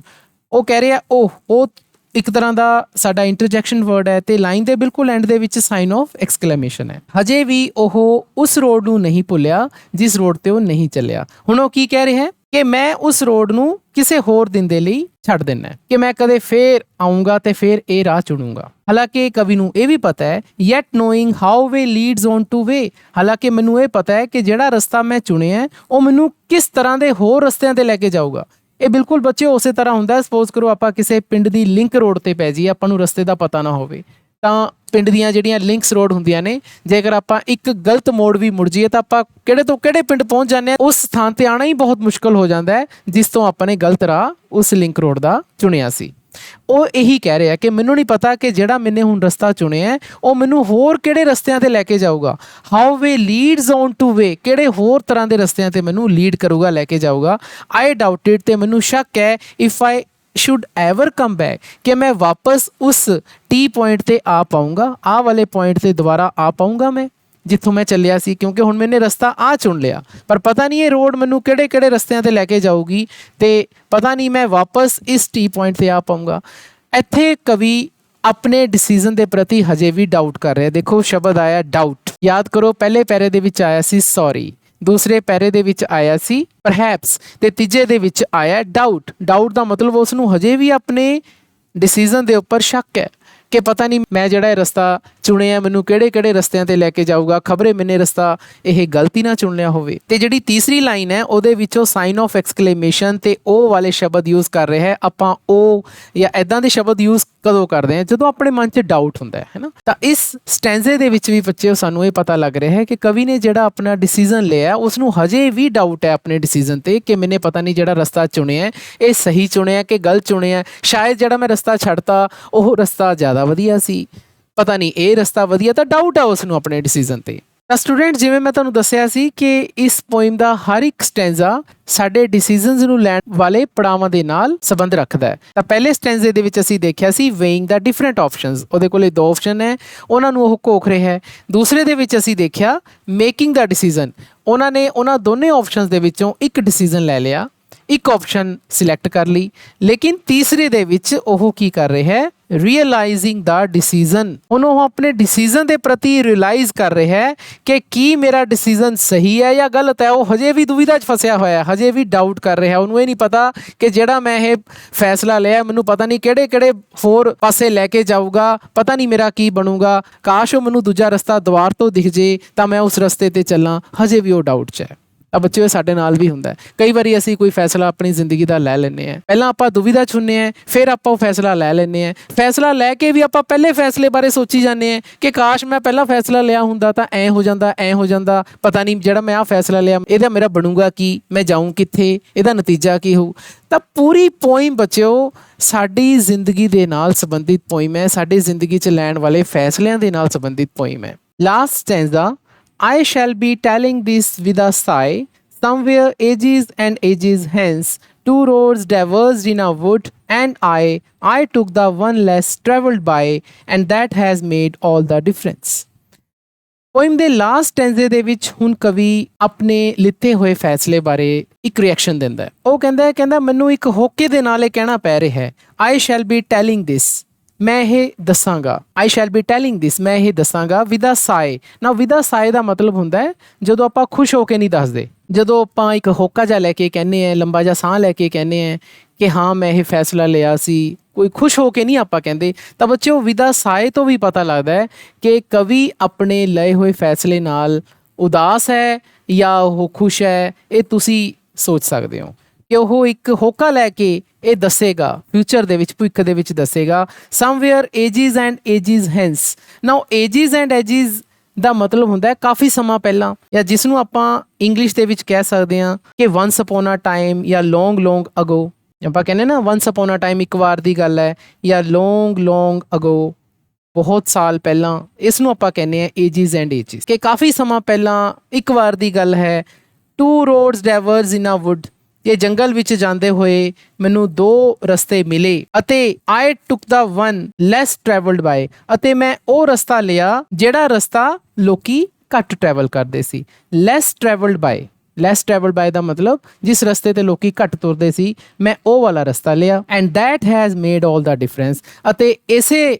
ਉਹ ਕਹਿ ਰਿਹਾ ਉਹ ਇੱਕ ਤਰ੍ਹਾਂ ਦਾ ਸਾਡਾ ਇੰਟਰਜੈਕਸ਼ਨ ਵਰਡ ਹੈ ਤੇ ਲਾਈਨ ਦੇ ਬਿਲਕੁਲ ਐਂਡ ਦੇ ਵਿੱਚ ਸਾਈਨ ਆਫ ਐਕਸਕਲੇਮੇਸ਼ਨ ਹੈ। ਹਜੇ ਵੀ ਉਹ ਉਸ ਰੋਡ ਨੂੰ ਨਹੀਂ ਭੁੱਲਿਆ ਜਿਸ ਰੋਡ ਤੇ ਉਹ ਨਹੀਂ ਚੱਲਿਆ। ਹੁਣ ਉਹ ਕੀ ਕਹਿ ਰਿਹਾ ਹੈ ਕਿ ਮੈਂ ਉਸ ਰੋਡ ਨੂੰ ਕਿਸੇ ਹੋਰ ਦਿਨ ਦੇ ਲਈ ਛੱਡ ਦੇਣਾ, ਕਿ ਮੈਂ ਕਦੇ ਫੇਰ ਆਉਂਗਾ ਤੇ ਫੇਰ ਇਹ ਰਾਹ ਚੁਣੂੰਗਾ। ਹਾਲਾਂਕਿ ਕਵੀ ਨੂੰ ਇਹ ਵੀ ਪਤਾ ਹੈ, yet knowing how way leads on two way, ਹਾਲਾਂਕਿ ਮੈਨੂੰ ਇਹ ਪਤਾ ਹੈ ਕਿ ਜਿਹੜਾ ਰਸਤਾ ਮੈਂ ਚੁਣਿਆ ਉਹ ਮੈਨੂੰ ਕਿਸ ਤਰ੍ਹਾਂ ਦੇ ਹੋਰ ਰਸਤਿਆਂ ਤੇ ਲੈ ਕੇ ਜਾਊਗਾ। ਇਹ ਬਿਲਕੁਲ ਬੱਚੇ ਉਸੇ ਤਰ੍ਹਾਂ ਹੁੰਦਾ, ਸਪੋਜ਼ ਕਰੋ ਆਪਾਂ ਕਿਸੇ ਪਿੰਡ ਦੀ ਲਿੰਕ ਰੋਡ ਤੇ ਪੈ ਜਾਈਏ, ਆਪਾਂ ਨੂੰ ਰਸਤੇ ਦਾ ਪਤਾ ਨਾ ਹੋਵੇ ਤਾਂ ਪਿੰਡ ਦੀਆਂ ਜਿਹੜੀਆਂ ਲਿੰਕਸ ਰੋਡ ਹੁੰਦੀਆਂ ਨੇ, ਜੇਕਰ ਆਪਾਂ ਇੱਕ ਗਲਤ ਮੋੜ ਵੀ ਮੁੜ ਜਾਈਏ ਤਾਂ ਆਪਾਂ ਕਿਹੜੇ ਤੋਂ ਕਿਹੜੇ ਪਿੰਡ ਪਹੁੰਚ ਜਾਂਦੇ ਹਾਂ, ਉਸ ਸਥਾਨ ਤੇ ਆਉਣਾ ਹੀ ਬਹੁਤ ਮੁਸ਼ਕਲ ਹੋ ਜਾਂਦਾ ਹੈ ਜਿਸ ਤੋਂ ਆਪਾਂ ਨੇ ਗਲਤ ਰਾਹ ਉਸ ਲਿੰਕ ਰੋਡ ਦਾ ਚੁਣਿਆ ਸੀ। ਉਹ ਇਹੀ ਕਹਿ ਰਿਹਾ ਕਿ ਮੈਨੂੰ ਨਹੀਂ ਪਤਾ ਕਿ ਜਿਹੜਾ ਮੈਨੇ ਹੁਣ ਰਸਤਾ ਚੁਣਿਆ ਉਹ ਮੈਨੂੰ ਹੋਰ ਕਿਹੜੇ ਰਸਤਿਆਂ ਤੇ ਲੈ ਕੇ ਜਾਊਗਾ। How way leads on two way, ਕਿਹੜੇ ਹੋਰ ਤਰ੍ਹਾਂ ਦੇ ਰਸਤਿਆਂ ਤੇ ਮੈਨੂੰ ਲੀਡ ਕਰੂਗਾ, ਲੈ ਕੇ ਜਾਊਗਾ। ਆਈ ਡਾਊਟਡ, ਤੇ ਮੈਨੂੰ ਸ਼ੱਕ ਹੈ, if I should ever come back, ਕਿ ਮੈਂ ਵਾਪਸ ਉਸ ਟੀ ਪੁਆਇੰਟ ਤੇ ਆ ਪਾਊਂਗਾ, ਆਹ ਵਾਲੇ ਪੁਆਇੰਟ ਤੇ ਦੁਬਾਰਾ ਆ ਪਾਊਂਗਾ ਮੈਂ ਜਿੱਥੋਂ ਮੈਂ ਚੱਲਿਆ ਸੀ, ਕਿਉਂਕਿ ਹੁਣ ਮੈਨੇ ਰਸਤਾ ਆ ਚੁਣ ਲਿਆ ਪਰ ਪਤਾ ਨਹੀਂ ਇਹ ਰੋਡ ਮੈਨੂੰ ਕਿਹੜੇ ਕਿਹੜੇ ਰਸਤਿਆਂ ਤੇ ਲੈ ਕੇ ਜਾਊਗੀ ਤੇ ਪਤਾ ਨਹੀਂ ਮੈਂ ਵਾਪਸ ਇਸ ਟੀ ਪੁਆਇੰਟ ਤੇ ਆ ਪਾਊਂਗਾ। ਇੱਥੇ ਕਵੀ ਆਪਣੇ ਡਿਸੀਜ਼ਨ ਦੇ ਪ੍ਰਤੀ ਹਜੇ ਵੀ ਡਾਊਟ ਕਰ ਰਿਹਾ। ਦੇਖੋ ਸ਼ਬਦ ਆਇਆ ਡਾਊਟ, ਯਾਦ ਕਰੋ ਪਹਿਲੇ ਪੈਰੇ ਦੇ ਵਿੱਚ ਆਇਆ ਸੀ ਸੌਰੀ, ਦੂਸਰੇ ਪੈਰੇ ਦੇ ਵਿੱਚ ਆਇਆ ਸੀ ਪਰਹੈਪਸ ਤੇ ਤੀਜੇ ਦੇ ਵਿੱਚ ਆਇਆ ਡਾਊਟ। ਡਾਊਟ ਦਾ ਮਤਲਬ ਉਸ ਨੂੰ ਹਜੇ ਵੀ ਆਪਣੇ ਡਿਸੀਜ਼ਨ ਦੇ ਉੱਪਰ ਸ਼ੱਕ ਹੈ ਕਿ ਪਤਾ ਨਹੀਂ ਮੈਂ ਜਿਹੜਾ ਇਹ ਰਸਤਾ ਚੁਣਿਆ ਮੈਨੂੰ ਕਿਹੜੇ ਕਿਹੜੇ ਰਸਤਿਆਂ ਤੇ ਲੈ ਕੇ ਜਾਊਗਾ, ਖਬਰੇ ਮੈਨੇ ਰਸਤਾ ਇਹ ਗਲਤੀ ਨਾ ਚੁਣ ਲਿਆ ਹੋਵੇ। ਤੇ ਜਿਹੜੀ ਤੀਸਰੀ ਲਾਈਨ ਹੈ ਉਹਦੇ ਵਿੱਚੋਂ ਸਾਈਨ ਆਫ ਐਕਸਕਲੇਮੇਸ਼ਨ ਤੇ ਉਹ ਵਾਲੇ ਸ਼ਬਦ ਯੂਜ਼ ਕਰ ਰਿਹਾ ਹੈ। ਆਪਾਂ ਉਹ ਜਾਂ ਐਦਾਂ ਦੇ ਸ਼ਬਦ ਯੂਜ਼ ਕਦੋਂ ਕਰਦੇ ਹਾਂ, ਜਦੋਂ ਆਪਣੇ ਮਨ 'ਚ ਡਾਊਟ ਹੁੰਦਾ ਹੈ ਨਾ। ਤਾਂ ਇਸ ਸਟੈਂਜ਼ੇ ਦੇ ਵਿੱਚ ਵੀ ਬੱਚੇ ਸਾਨੂੰ ਇਹ ਪਤਾ ਲੱਗ ਰਿਹਾ ਹੈ ਕਿ ਕਵੀ ਨੇ ਜਿਹੜਾ ਆਪਣਾ ਡਿਸੀਜ਼ਨ ਲਿਆ ਉਸ ਨੂੰ ਹਜੇ ਵੀ ਡਾਊਟ ਹੈ ਆਪਣੇ ਡਿਸੀਜ਼ਨ ਤੇ ਕਿ ਮੈਨੇ ਪਤਾ ਨਹੀਂ ਜਿਹੜਾ ਰਸਤਾ ਚੁਣਿਆ ਇਹ ਸਹੀ ਚੁਣਿਆ ਕਿ ਗਲਤ ਚੁਣਿਆ। ਸ਼ਾਇਦ ਜਿਹੜਾ ਮੈਂ ਰਸਤਾ ਛੱਡਤਾ ਉਹ ਰਸਤਾ ਜ਼ਿਆਦਾ ਵਧੀਆ ਸੀ, ਪਤਾ ਨਹੀਂ ਇਹ ਰਸਤਾ ਵਧੀਆ, ਤਾਂ ਡਾਊਟ ਹੈ ਉਸ ਨੂੰ ਆਪਣੇ ਡਿਸੀਜ਼ਨ ਤੇ। ਤਾਂ ਸਟੂਡੈਂਟ ਜਿਵੇਂ ਮੈਂ ਤੁਹਾਨੂੰ ਦੱਸਿਆ ਸੀ ਕਿ ਇਸ ਪੋਇਮ ਦਾ ਹਰ ਇੱਕ ਸਟੈਂਜ਼ਾ ਸਾਡੇ ਡਿਸੀਜ਼ਨਸ ਨੂੰ ਲੈਣ ਵਾਲੇ ਪੜਾਵਾਂ ਦੇ ਨਾਲ ਸੰਬੰਧ ਰੱਖਦਾ ਹੈ। ਤਾਂ ਪਹਿਲੇ ਸਟੈਂਜ਼ੇ ਦੇ ਵਿੱਚ ਅਸੀਂ ਦੇਖਿਆ ਸੀ ਵੇਇੰਗ ਦਾ ਡਿਫਰੈਂਟ ਆਪਸ਼ਨਸ, ਉਹਦੇ ਕੋਲੇ ਦੋ ਆਪਸ਼ਨ ਹੈ, ਉਹਨਾਂ ਨੂੰ ਉਹ ਘੋਖ ਰਿਹਾ ਹੈ। ਦੂਸਰੇ ਦੇ ਵਿੱਚ ਅਸੀਂ ਦੇਖਿਆ ਮੇਕਿੰਗ ਦਾ ਡਿਸੀਜ਼ਨ, ਉਹਨਾਂ ਨੇ ਉਹਨਾਂ ਦੋਨੇ ਆਪਸ਼ਨਸ ਦੇ ਵਿੱਚੋਂ ਇੱਕ ਡਿਸੀਜ਼ਨ ਲੈ ਲਿਆ, ਇੱਕ ਆਪਸ਼ਨ ਸਿਲੈਕਟ ਕਰ ਲਈ। ਲੇਕਿਨ ਤੀਸਰੇ ਦੇ ਵਿੱਚ ਉਹ ਕੀ ਕਰ ਰਿਹਾ ਹੈ, ਰੀਅਲਾਈਜ਼ਿੰਗ ਦਾ ਡਿਸੀਜ਼ਨ, ਹੁਣ ਉਹ ਆਪਣੇ ਡਿਸੀਜ਼ਨ ਦੇ ਪ੍ਰਤੀ ਰਿਅਲਾਈਜ਼ ਕਰ ਰਿਹਾ ਹੈ ਕਿ ਕੀ ਮੇਰਾ ਡਿਸੀਜ਼ਨ ਸਹੀ ਹੈ ਜਾਂ ਗਲਤ ਹੈ। ਉਹ ਹਜੇ ਵੀ ਦੁਵਿਧਾ 'ਚ ਫਸਿਆ ਹੋਇਆ, ਹਜੇ ਵੀ ਡਾਊਟ ਕਰ ਰਿਹਾ। ਉਹਨੂੰ ਇਹ ਨਹੀਂ ਪਤਾ ਕਿ ਜਿਹੜਾ ਮੈਂ ਇਹ ਫੈਸਲਾ ਲਿਆ ਮੈਨੂੰ ਪਤਾ ਨਹੀਂ ਕਿਹੜੇ ਕਿਹੜੇ ਹੋਰ ਪਾਸੇ ਲੈ ਕੇ ਜਾਊਗਾ, ਪਤਾ ਨਹੀਂ ਮੇਰਾ ਕੀ ਬਣੂਗਾ, ਕਾਸ਼ ਉਹ ਮੈਨੂੰ ਦੂਜਾ ਰਸਤਾ ਦੁਬਾਰ ਤੋਂ ਦਿਖ ਜੇ ਤਾਂ ਮੈਂ ਉਸ ਰਸਤੇ ਤੇ ਚੱਲਾਂ। ਹਜੇ ਵੀ ਉਹ ਡਾਊਟ 'ਚ ਹੈ। ਤਾਂ ਬੱਚਿਓ ਸਾਡੇ ਨਾਲ ਵੀ ਹੁੰਦਾ, ਕਈ ਵਾਰੀ ਅਸੀਂ ਕੋਈ ਫੈਸਲਾ ਆਪਣੀ ਜ਼ਿੰਦਗੀ ਦਾ ਲੈ ਲੈਂਦੇ ਹਾਂ, ਪਹਿਲਾਂ ਆਪਾਂ ਦੁਵਿਧਾ 'ਚ ਹੁੰਦੇ ਹਾਂ, ਫਿਰ ਆਪਾਂ ਉਹ ਫੈਸਲਾ ਲੈ ਲੈਂਦੇ ਹਾਂ। ਫੈਸਲਾ ਲੈ ਕੇ ਵੀ ਆਪਾਂ ਪਹਿਲੇ ਫੈਸਲੇ ਬਾਰੇ ਸੋਚੀ ਜਾਂਦੇ ਹਾਂ ਕਿ ਕਾਸ਼ ਮੈਂ ਪਹਿਲਾਂ ਫੈਸਲਾ ਲਿਆ ਹੁੰਦਾ ਤਾਂ ਐਂ ਹੋ ਜਾਂਦਾ, ਐਂ ਹੋ ਜਾਂਦਾ, ਪਤਾ ਨਹੀਂ ਜਿਹੜਾ ਮੈਂ ਆਹ ਫੈਸਲਾ ਲਿਆ ਇਹਦਾ ਮੇਰਾ ਬਣੂਗਾ ਕੀ, ਮੈਂ ਜਾਊਂ ਕਿੱਥੇ, ਇਹਦਾ ਨਤੀਜਾ ਕੀ ਹੋਊ। ਤਾਂ ਪੂਰੀ ਪੋਇਮ ਬੱਚਿਓ ਸਾਡੀ ਜ਼ਿੰਦਗੀ ਦੇ ਨਾਲ ਸੰਬੰਧਿਤ ਪੋਇਮ ਹੈ, ਸਾਡੀ ਜ਼ਿੰਦਗੀ 'ਚ ਲੈਣ ਵਾਲੇ ਫੈਸਲਿਆਂ ਦੇ ਨਾਲ ਸੰਬੰਧਿਤ ਪੋਇਮ ਹੈ। Last stanza, I shall be telling this with a sigh, somewhere ages and ages hence, two roads diverged in a wood, and I took the one less travelled by, and that has made all the difference. Poem ਦੇ last ਸਟੈਂਜ਼ੇ ਦੇ ਵਿੱਚ ਹੁਣ ਕਵੀ ਆਪਣੇ ਲਿੱਤੇ ਹੋਏ ਫੈਸਲੇ ਬਾਰੇ ਇੱਕ ਰਿਐਕਸ਼ਨ ਦਿੰਦਾ ਹੈ। ਉਹ ਕਹਿੰਦਾ ਮੈਨੂੰ ਇੱਕ ਹੋਕੇ ਦੇ ਨਾਲ ਇਹ ਕਹਿਣਾ ਪੈ ਰਿਹਾ ਹੈ, I shall be telling this, ਮੈਂ ਇਹ ਦੱਸਾਂਗਾ। ਆਈ ਸ਼ੈਲ ਬੀ ਟੈਲਿੰਗ ਦਿਸ, ਮੈਂ ਇਹ ਦੱਸਾਂਗਾ ਵਿਦ ਅ ਸਾਈ। ਨਾ ਵਿਦ ਅ ਸਾਈ ਦਾ ਮਤਲਬ ਹੁੰਦਾ ਹੈ ਜਦੋਂ ਆਪਾਂ ਖੁਸ਼ ਹੋ ਕੇ ਨਹੀਂ ਦੱਸਦੇ, ਜਦੋਂ ਆਪਾਂ ਇੱਕ ਹੋਕਾ ਜਿਹਾ ਲੈ ਕੇ ਕਹਿੰਦੇ ਹਾਂ, ਲੰਬਾ ਜਿਹਾ ਸਾਹ ਲੈ ਕੇ ਕਹਿੰਦੇ ਹਾਂ ਕਿ ਹਾਂ ਮੈਂ ਇਹ ਫੈਸਲਾ ਲਿਆ ਸੀ, ਕੋਈ ਖੁਸ਼ ਹੋ ਕੇ ਨਹੀਂ ਆਪਾਂ ਕਹਿੰਦੇ। ਤਾਂ ਬੱਚਿਓ ਵਿਦ ਅ ਸਾਈ ਤੋਂ ਵੀ ਪਤਾ ਲੱਗਦਾ ਹੈ ਕਿ ਕਵੀ ਆਪਣੇ ਲਏ ਹੋਏ ਫੈਸਲੇ ਨਾਲ ਉਦਾਸ ਹੈ ਜਾਂ ਉਹ ਖੁਸ਼ ਹੈ। ਇਹ ਤੁਸੀਂ ਸੋਚ ਸਕਦੇ ਹੋ ਕਿ ਉਹ ਇੱਕ ਹੋਕਾ ਲੈ ਕੇ ਇਹ ਦੱਸੇਗਾ, ਫਿਊਚਰ ਦੇ ਵਿੱਚ, ਭਵਿੱਖ ਦੇ ਵਿੱਚ ਦੱਸੇਗਾ। Somewhere ages and ages hence. Now ages and ages ਦਾ ਮਤਲਬ ਹੁੰਦਾ ਹੈ ਕਾਫੀ ਸਮਾਂ ਪਹਿਲਾਂ, ਜਾਂ ਜਿਸ ਨੂੰ ਆਪਾਂ ਇੰਗਲਿਸ਼ ਦੇ ਵਿੱਚ ਕਹਿ ਸਕਦੇ ਹਾਂ ਕਿ ਵਨਸ ਅਪੋਨ ਅ ਟਾਈਮ ਜਾਂ ਲੌਂਗ ਅਗੋ। ਆਪਾਂ ਕਹਿੰਦੇ ਨਾ ਵਨਸ ਅਪੋਨ ਅ ਟਾਈਮ ਇੱਕ ਵਾਰ ਦੀ ਗੱਲ ਹੈ, ਜਾਂ ਲੌਂਗ ਅਗੋ ਬਹੁਤ ਸਾਲ ਪਹਿਲਾਂ, ਇਸ ਨੂੰ ਆਪਾਂ ਕਹਿੰਦੇ ਹਾਂ ਏਜਿਸ ਐਂਡ ਏਜਿਸ, ਕਿ ਕਾਫੀ ਸਮਾਂ ਪਹਿਲਾਂ ਇੱਕ ਵਾਰ ਦੀ ਗੱਲ ਹੈ। Two roads diverge in a wood, ਇਹ ਜੰਗਲ ਵਿੱਚ ਜਾਂਦੇ ਹੋਏ ਮੈਨੂੰ ਦੋ ਰਸਤੇ ਮਿਲੇ ਅਤੇ ਆਈ ਟੁਕ ਦਾ ਵਨ ਲੈਸ ਟਰੈਵਲਡ ਬਾਏ, ਅਤੇ ਮੈਂ ਉਹ ਰਸਤਾ ਲਿਆ ਜਿਹੜਾ ਰਸਤਾ ਲੋਕੀ ਘੱਟ ਟਰੈਵਲ ਕਰਦੇ ਸੀ। ਲੈਸ ਟਰੈਵਲਡ ਬਾਏ ਦਾ ਮਤਲਬ ਜਿਸ ਰਸਤੇ ਤੇ ਲੋਕੀ ਘੱਟ ਤੁਰਦੇ ਸੀ, ਮੈਂ ਉਹ ਵਾਲਾ ਰਸਤਾ ਲਿਆ। And that has made all the difference, ਅਤੇ ਇਸੇ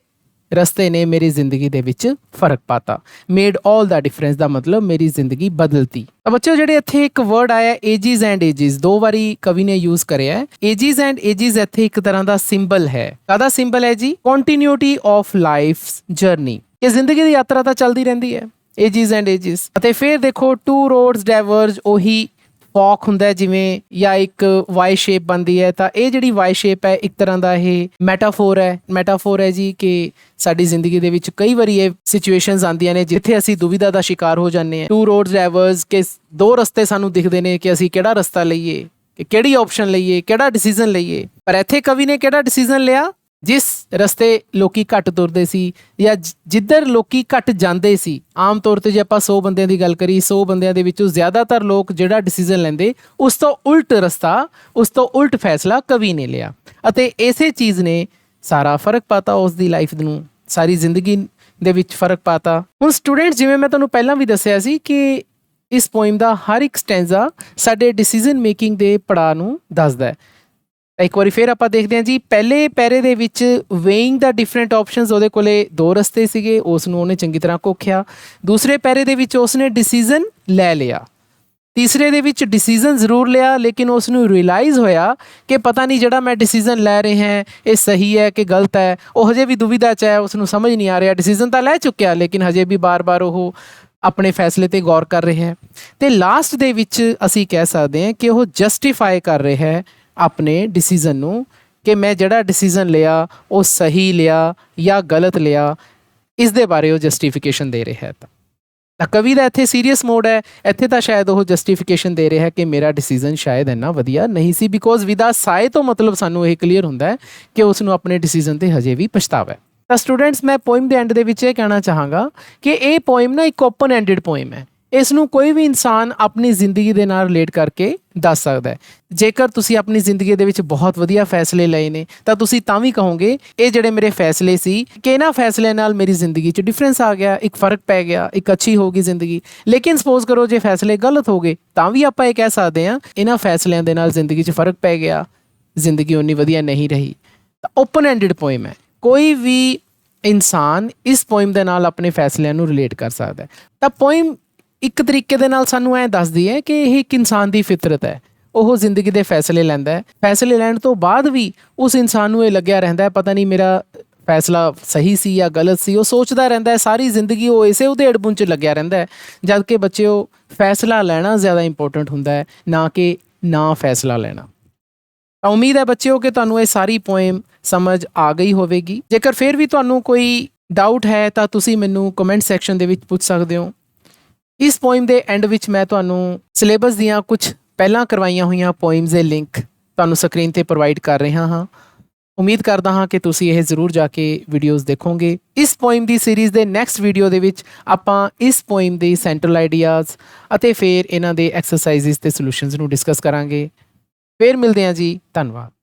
ਰਸਤੇ ਨੇ ਮੇਰੀ ਜ਼ਿੰਦਗੀ ਦੇ ਵਿੱਚ ਫਰਕ ਪਾਤਾ। ਮੇਡ ਆਲ ਦਾ ਡਿਫਰੈਂਸ ਦਾ ਮਤਲਬ ਮੇਰੀ ਜ਼ਿੰਦਗੀ ਬਦਲਤੀ। ਤਾਂ ਬੱਚਿਓ ਜਿਹੜੇ ਇੱਥੇ ਇੱਕ ਵਰਡ ਆਇਆ ਏਜਿਸ ਐਂਡ ਏਜਿਸ, ਦੋ ਵਾਰੀ ਕਵੀ ਨੇ ਯੂਜ਼ ਕਰਿਆ ਹੈ। ਏਜਿਸ ਐਂਡ ਏਜਿਸ ਇੱਥੇ ਇੱਕ ਤਰ੍ਹਾਂ ਦਾ ਸਿੰਬਲ ਹੈ। ਕਾਹਦਾ ਸਿੰਬਲ ਹੈ ਜੀ? ਕੰਟੀਨਿਊਟੀ ਆਫ ਲਾਈਫਸ ਜਰਨੀ, ਇਹ ਜ਼ਿੰਦਗੀ ਦੀ ਯਾਤਰਾ ਤਾਂ ਚੱਲਦੀ ਰਹਿੰਦੀ ਹੈ, ਏਜਿਸ ਐਂਡ ਏਜਿਸ। ਅਤੇ ਫਿਰ ਦੇਖੋ ਟੂ ਰੋਡਸ ਡਾਈਵਰਜ, ਉਹੀ ਫੌਕ ਹੁੰਦਾ ਜਿਵੇਂ, ਜਾਂ ਇੱਕ ਵਾਈ ਸ਼ੇਪ ਬਣਦੀ ਹੈ। ਤਾਂ ਇਹ ਜਿਹੜੀ ਵਾਈ ਸ਼ੇਪ ਹੈ ਇੱਕ ਤਰ੍ਹਾਂ ਦਾ ਇਹ ਮੈਟਾਫੋਰ ਹੈ ਜੀ, ਕਿ ਸਾਡੀ ਜ਼ਿੰਦਗੀ ਦੇ ਵਿੱਚ ਕਈ ਵਾਰੀ ਇਹ ਸਿਚੁਏਸ਼ਨਸ ਆਉਂਦੀਆਂ ਨੇ ਜਿੱਥੇ ਅਸੀਂ ਦੁਵਿਧਾ ਦਾ ਸ਼ਿਕਾਰ ਹੋ ਜਾਂਦੇ ਹਾਂ। ਟੂ ਰੋਡਸ ਡਾਈਵਰਜ, ਕਿ ਦੋ ਰਸਤੇ ਸਾਨੂੰ ਦਿਖਦੇ ਨੇ ਕਿ ਅਸੀਂ ਕਿਹੜਾ ਰਸਤਾ ਲਈਏ, ਕਿ ਕਿਹੜੀ ਆਪਸ਼ਨ ਲਈਏ, ਕਿਹੜਾ ਡਿਸੀਜ਼ਨ ਲਈਏ। ਪਰ ਇੱਥੇ ਕਵੀ ਨੇ ਕਿਹੜਾ ਡਿਸੀਜ਼ਨ ਲਿਆ? ਜਿਸ ਰਸਤੇ ਲੋਕੀ ਘੱਟ ਤੁਰਦੇ ਸੀ ਜਾਂ ਜਿੱਧਰ ਲੋਕੀ ਘੱਟ ਜਾਂਦੇ ਸੀ। ਆਮ ਤੌਰ ਤੇ ਜੇ ਆਪਾਂ 100 ਬੰਦਿਆਂ ਦੀ ਗੱਲ ਕਰੀ, 100 ਬੰਦਿਆਂ ਦੇ ਵਿੱਚੋਂ ਜ਼ਿਆਦਾਤਰ ਲੋਕ ਜਿਹੜਾ ਡਿਸੀਜ਼ਨ ਲੈਂਦੇ, ਉਸ ਤੋਂ ਉਲਟ ਰਸਤਾ, ਉਸ ਤੋਂ ਉਲਟ ਫੈਸਲਾ ਕਵੀ ਨੇ ਲਿਆ, ਅਤੇ ਇਸੇ ਚੀਜ਼ ਨੇ ਸਾਰਾ ਫਰਕ ਪਾਤਾ ਉਸ ਦੀ ਲਾਈਫ ਨੂੰ, ਸਾਰੀ ਜ਼ਿੰਦਗੀ ਦੇ ਵਿੱਚ ਫਰਕ ਪਾਤਾ। ਹੁਣ ਸਟੂਡੈਂਟਸ, ਜਿਵੇਂ ਮੈਂ ਤੁਹਾਨੂੰ ਪਹਿਲਾਂ ਵੀ ਦੱਸਿਆ ਸੀ ਕਿ ਇਸ ਪੋਇਮ ਦਾ ਹਰ ਇੱਕ ਸਟੈਂਜ਼ਾ ਸਾਡੇ ਡਿਸੀਜ਼ਨ ਮੇਕਿੰਗ ਦੇ ਪੜਾਅ ਨੂੰ ਦੱਸਦਾ ਹੈ। ਇੱਕ ਵਾਰੀ ਫਿਰ ਆਪਾਂ ਦੇਖਦੇ ਹਾਂ ਜੀ। ਪਹਿਲੇ ਪੈਰੇ ਦੇ ਵਿੱਚ ਵੇਇੰਗ ਦਾ ਡਿਫਰੈਂਟ ਆਪਸ਼ਨਸ, ਉਹਦੇ ਕੋਲੇ ਦੋ ਰਸਤੇ ਸੀਗੇ, ਉਸ ਨੂੰ ਉਹਨੇ ਚੰਗੀ ਤਰ੍ਹਾਂ ਘੋਖਿਆ। ਦੂਸਰੇ ਪੈਰੇ ਦੇ ਵਿੱਚ ਉਸਨੇ ਡਿਸੀਜ਼ਨ ਲੈ ਲਿਆ। ਤੀਸਰੇ ਦੇ ਵਿੱਚ ਡਿਸੀਜ਼ਨ ਜ਼ਰੂਰ ਲਿਆ, ਲੇਕਿਨ ਉਸ ਨੂੰ ਰਿਅਲਾਈਜ਼ ਹੋਇਆ ਕਿ ਪਤਾ ਨਹੀਂ ਜਿਹੜਾ ਮੈਂ ਡਿਸੀਜ਼ਨ ਲੈ ਰਿਹਾ ਇਹ ਸਹੀ ਹੈ ਕਿ ਗਲਤ ਹੈ। ਉਹ ਹਜੇ ਵੀ ਦੁਵਿਧਾ 'ਚ ਹੈ, ਉਸ ਨੂੰ ਸਮਝ ਨਹੀਂ ਆ ਰਿਹਾ। ਡਿਸੀਜ਼ਨ ਤਾਂ ਲੈ ਚੁੱਕਿਆ, ਲੇਕਿਨ ਹਜੇ ਵੀ ਬਾਰ-ਬਾਰ ਉਹ ਆਪਣੇ ਫੈਸਲੇ 'ਤੇ ਗੌਰ ਕਰ ਰਿਹਾ ਹੈ। ਅਤੇ ਲਾਸਟ ਦੇ ਵਿੱਚ ਅਸੀਂ ਕਹਿ ਸਕਦੇ ਹਾਂ ਕਿ ਉਹ ਜਸਟੀਫਾਈ ਕਰ ਰਿਹਾ ਹੈ ਆਪਣੇ ਡਿਸੀਜ਼ਨ ਨੂੰ, ਕਿ ਮੈਂ ਜਿਹੜਾ ਡਿਸੀਜ਼ਨ ਲਿਆ ਉਹ ਸਹੀ ਲਿਆ ਜਾਂ ਗਲਤ ਲਿਆ, ਇਸ ਦੇ ਬਾਰੇ ਉਹ ਜਸਟੀਫਿਕੇਸ਼ਨ ਦੇ ਰਿਹਾ ਹੈ। ਤਾਂ ਕਵੀ ਦਾ ਇੱਥੇ ਸੀਰੀਅਸ ਮੋਡ ਹੈ। ਇੱਥੇ ਤਾਂ ਸ਼ਾਇਦ ਉਹ ਜਸਟੀਫਿਕੇਸ਼ਨ ਦੇ ਰਿਹਾ ਹੈ ਕਿ ਮੇਰਾ ਡਿਸੀਜ਼ਨ ਸ਼ਾਇਦ ਇੰਨਾ ਵਧੀਆ ਨਹੀਂ ਸੀ, ਬਿਕੋਜ਼ ਵਿਦਾ ਸਾਏ ਤੋਂ ਮਤਲਬ ਸਾਨੂੰ ਇਹ ਕਲੀਅਰ ਹੁੰਦਾ ਹੈ ਕਿ ਉਸ ਨੂੰ ਆਪਣੇ ਡਿਸੀਜ਼ਨ 'ਤੇ ਹਜੇ ਵੀ ਪਛਤਾਵਾ ਹੈ। ਤਾਂ ਸਟੂਡੈਂਟਸ, ਮੈਂ ਪੋਇਮ ਦੇ ਐਂਡ ਦੇ ਵਿੱਚ ਇਹ ਕਹਿਣਾ ਚਾਹਾਂਗਾ ਕਿ ਇਹ ਪੋਇਮ ਨਾ ਇੱਕ ਓਪਨ ਐਂਡਡ ਪੋਇਮ ਹੈ। ਇਸ ਨੂੰ ਕੋਈ ਵੀ ਇਨਸਾਨ ਆਪਣੀ ਜ਼ਿੰਦਗੀ ਦੇ ਨਾਲ ਰਿਲੇਟ ਕਰਕੇ ਦੱਸ ਸਕਦਾ ਹੈ। ਜੇਕਰ ਤੁਸੀਂ ਆਪਣੀ ਜ਼ਿੰਦਗੀ ਦੇ ਵਿੱਚ ਬਹੁਤ ਵਧੀਆ ਫੈਸਲੇ ਲਏ ਨੇ, ਤਾਂ ਤੁਸੀਂ ਤਾਂ ਵੀ ਕਹੋਗੇ ਇਹ ਜਿਹੜੇ ਮੇਰੇ ਫੈਸਲੇ ਸੀ ਕਿ ਇਹਨਾਂ ਫੈਸਲਿਆਂ ਨਾਲ ਮੇਰੀ ਜ਼ਿੰਦਗੀ 'ਚ ਡਿਫਰੈਂਸ ਆ ਗਿਆ, ਇੱਕ ਫ਼ਰਕ ਪੈ ਗਿਆ, ਇੱਕ ਅੱਛੀ ਹੋ ਗਈ ਜ਼ਿੰਦਗੀ। ਲੇਕਿਨ ਸਪੋਜ਼ ਕਰੋ ਜੇ ਫੈਸਲੇ ਗਲਤ ਹੋ ਗਏ, ਤਾਂ ਵੀ ਆਪਾਂ ਇਹ ਕਹਿ ਸਕਦੇ ਹਾਂ ਇਹਨਾਂ ਫੈਸਲਿਆਂ ਦੇ ਨਾਲ ਜ਼ਿੰਦਗੀ 'ਚ ਫ਼ਰਕ ਪੈ ਗਿਆ, ਜ਼ਿੰਦਗੀ ਉਨੀ ਵਧੀਆ ਨਹੀਂ ਰਹੀ। ਤਾਂ ਓਪਨ ਐਂਡਡ ਪੋਇਮ ਹੈ, ਕੋਈ ਵੀ ਇਨਸਾਨ ਇਸ ਪੋਇਮ ਦੇ ਨਾਲ ਆਪਣੇ ਫੈਸਲਿਆਂ ਨੂੰ ਰਿਲੇਟ ਕਰ ਸਕਦਾ ਹੈ। ਤਾਂ ਪੋਇਮ ਇੱਕ ਤਰੀਕੇ ਦੇ ਨਾਲ ਸਾਨੂੰ ਐਂ ਦੱਸਦੀ ਹੈ ਕਿ ਇਹ ਇੱਕ ਇਨਸਾਨ ਦੀ ਫਿਤਰਤ ਹੈ। ਉਹ ਜ਼ਿੰਦਗੀ ਦੇ ਫੈਸਲੇ ਲੈਂਦਾ ਹੈ। ਫੈਸਲੇ ਲੈਣ ਤੋਂ ਬਾਅਦ ਵੀ ਉਸ ਇਨਸਾਨ ਨੂੰ ਇਹ ਲੱਗਿਆ ਰਹਿੰਦਾ ਹੈ ਪਤਾ ਨਹੀਂ ਮੇਰਾ ਫੈਸਲਾ ਸਹੀ ਸੀ ਜਾਂ ਗਲਤ ਸੀ। ਉਹ ਸੋਚਦਾ ਰਹਿੰਦਾ ਹੈ, ਸਾਰੀ ਜ਼ਿੰਦਗੀ ਉਹ ਇਸੇ ਉਧੇੜ-ਬੁਣ 'ਚ ਲੱਗਿਆ ਰਹਿੰਦਾ ਹੈ। ਜਦ ਕਿ ਬੱਚਿਓ, ਫੈਸਲਾ ਲੈਣਾ ਜ਼ਿਆਦਾ ਇੰਪੋਰਟੈਂਟ ਹੁੰਦਾ ਹੈ, ਨਾ ਕਿ ਨਾ ਫੈਸਲਾ ਲੈਣਾ। ਤਾਂ ਉਮੀਦ ਹੈ ਬੱਚਿਓ ਕਿ ਤੁਹਾਨੂੰ ਇਹ ਸਾਰੀ ਪੋਇਮ ਸਮਝ ਆ ਗਈ ਹੋਵੇਗੀ। ਜੇਕਰ ਫਿਰ ਵੀ ਤੁਹਾਨੂੰ ਕੋਈ ਡਾਊਟ ਹੈ ਤਾਂ ਤੁਸੀਂ ਮੈਨੂੰ ਕਮੈਂਟ ਸੈਕਸ਼ਨ ਦੇ ਵਿੱਚ ਪੁੱਛ ਸਕਦੇ ਹੋ। ਇਸ ਪੋਇਮ ਦੇ ਐਂਡ ਵਿੱਚ ਮੈਂ ਤੁਹਾਨੂੰ ਸਿਲੇਬਸ ਦੀਆਂ ਕੁਝ ਪਹਿਲਾਂ ਕਰਵਾਈਆਂ ਹੋਈਆਂ ਪੋਇਮਸ ਦੇ ਲਿੰਕ ਤੁਹਾਨੂੰ ਸਕਰੀਨ 'ਤੇ ਪ੍ਰੋਵਾਈਡ ਕਰ ਰਿਹਾ ਹਾਂ। ਉਮੀਦ ਕਰਦਾ ਹਾਂ ਕਿ ਤੁਸੀਂ ਇਹ ਜ਼ਰੂਰ ਜਾ ਕੇ ਵੀਡੀਓਜ਼ ਦੇਖੋਗੇ। ਇਸ ਪੋਇਮ ਦੀ ਸੀਰੀਜ਼ ਦੇ ਨੈਕਸਟ ਵੀਡੀਓ ਦੇ ਵਿੱਚ ਆਪਾਂ ਇਸ ਪੋਇਮ ਦੇ ਸੈਂਟਰਲ ਆਈਡੀਆਜ਼ ਅਤੇ ਫਿਰ ਇਹਨਾਂ ਦੇ ਐਕਸਰਸਾਈਜ਼ਸ ਤੇ ਸੋਲੂਸ਼ਨਸ ਨੂੰ ਡਿਸਕਸ ਕਰਾਂਗੇ। ਫਿਰ ਮਿਲਦੇ ਹਾਂ ਜੀ, ਧੰਨਵਾਦ।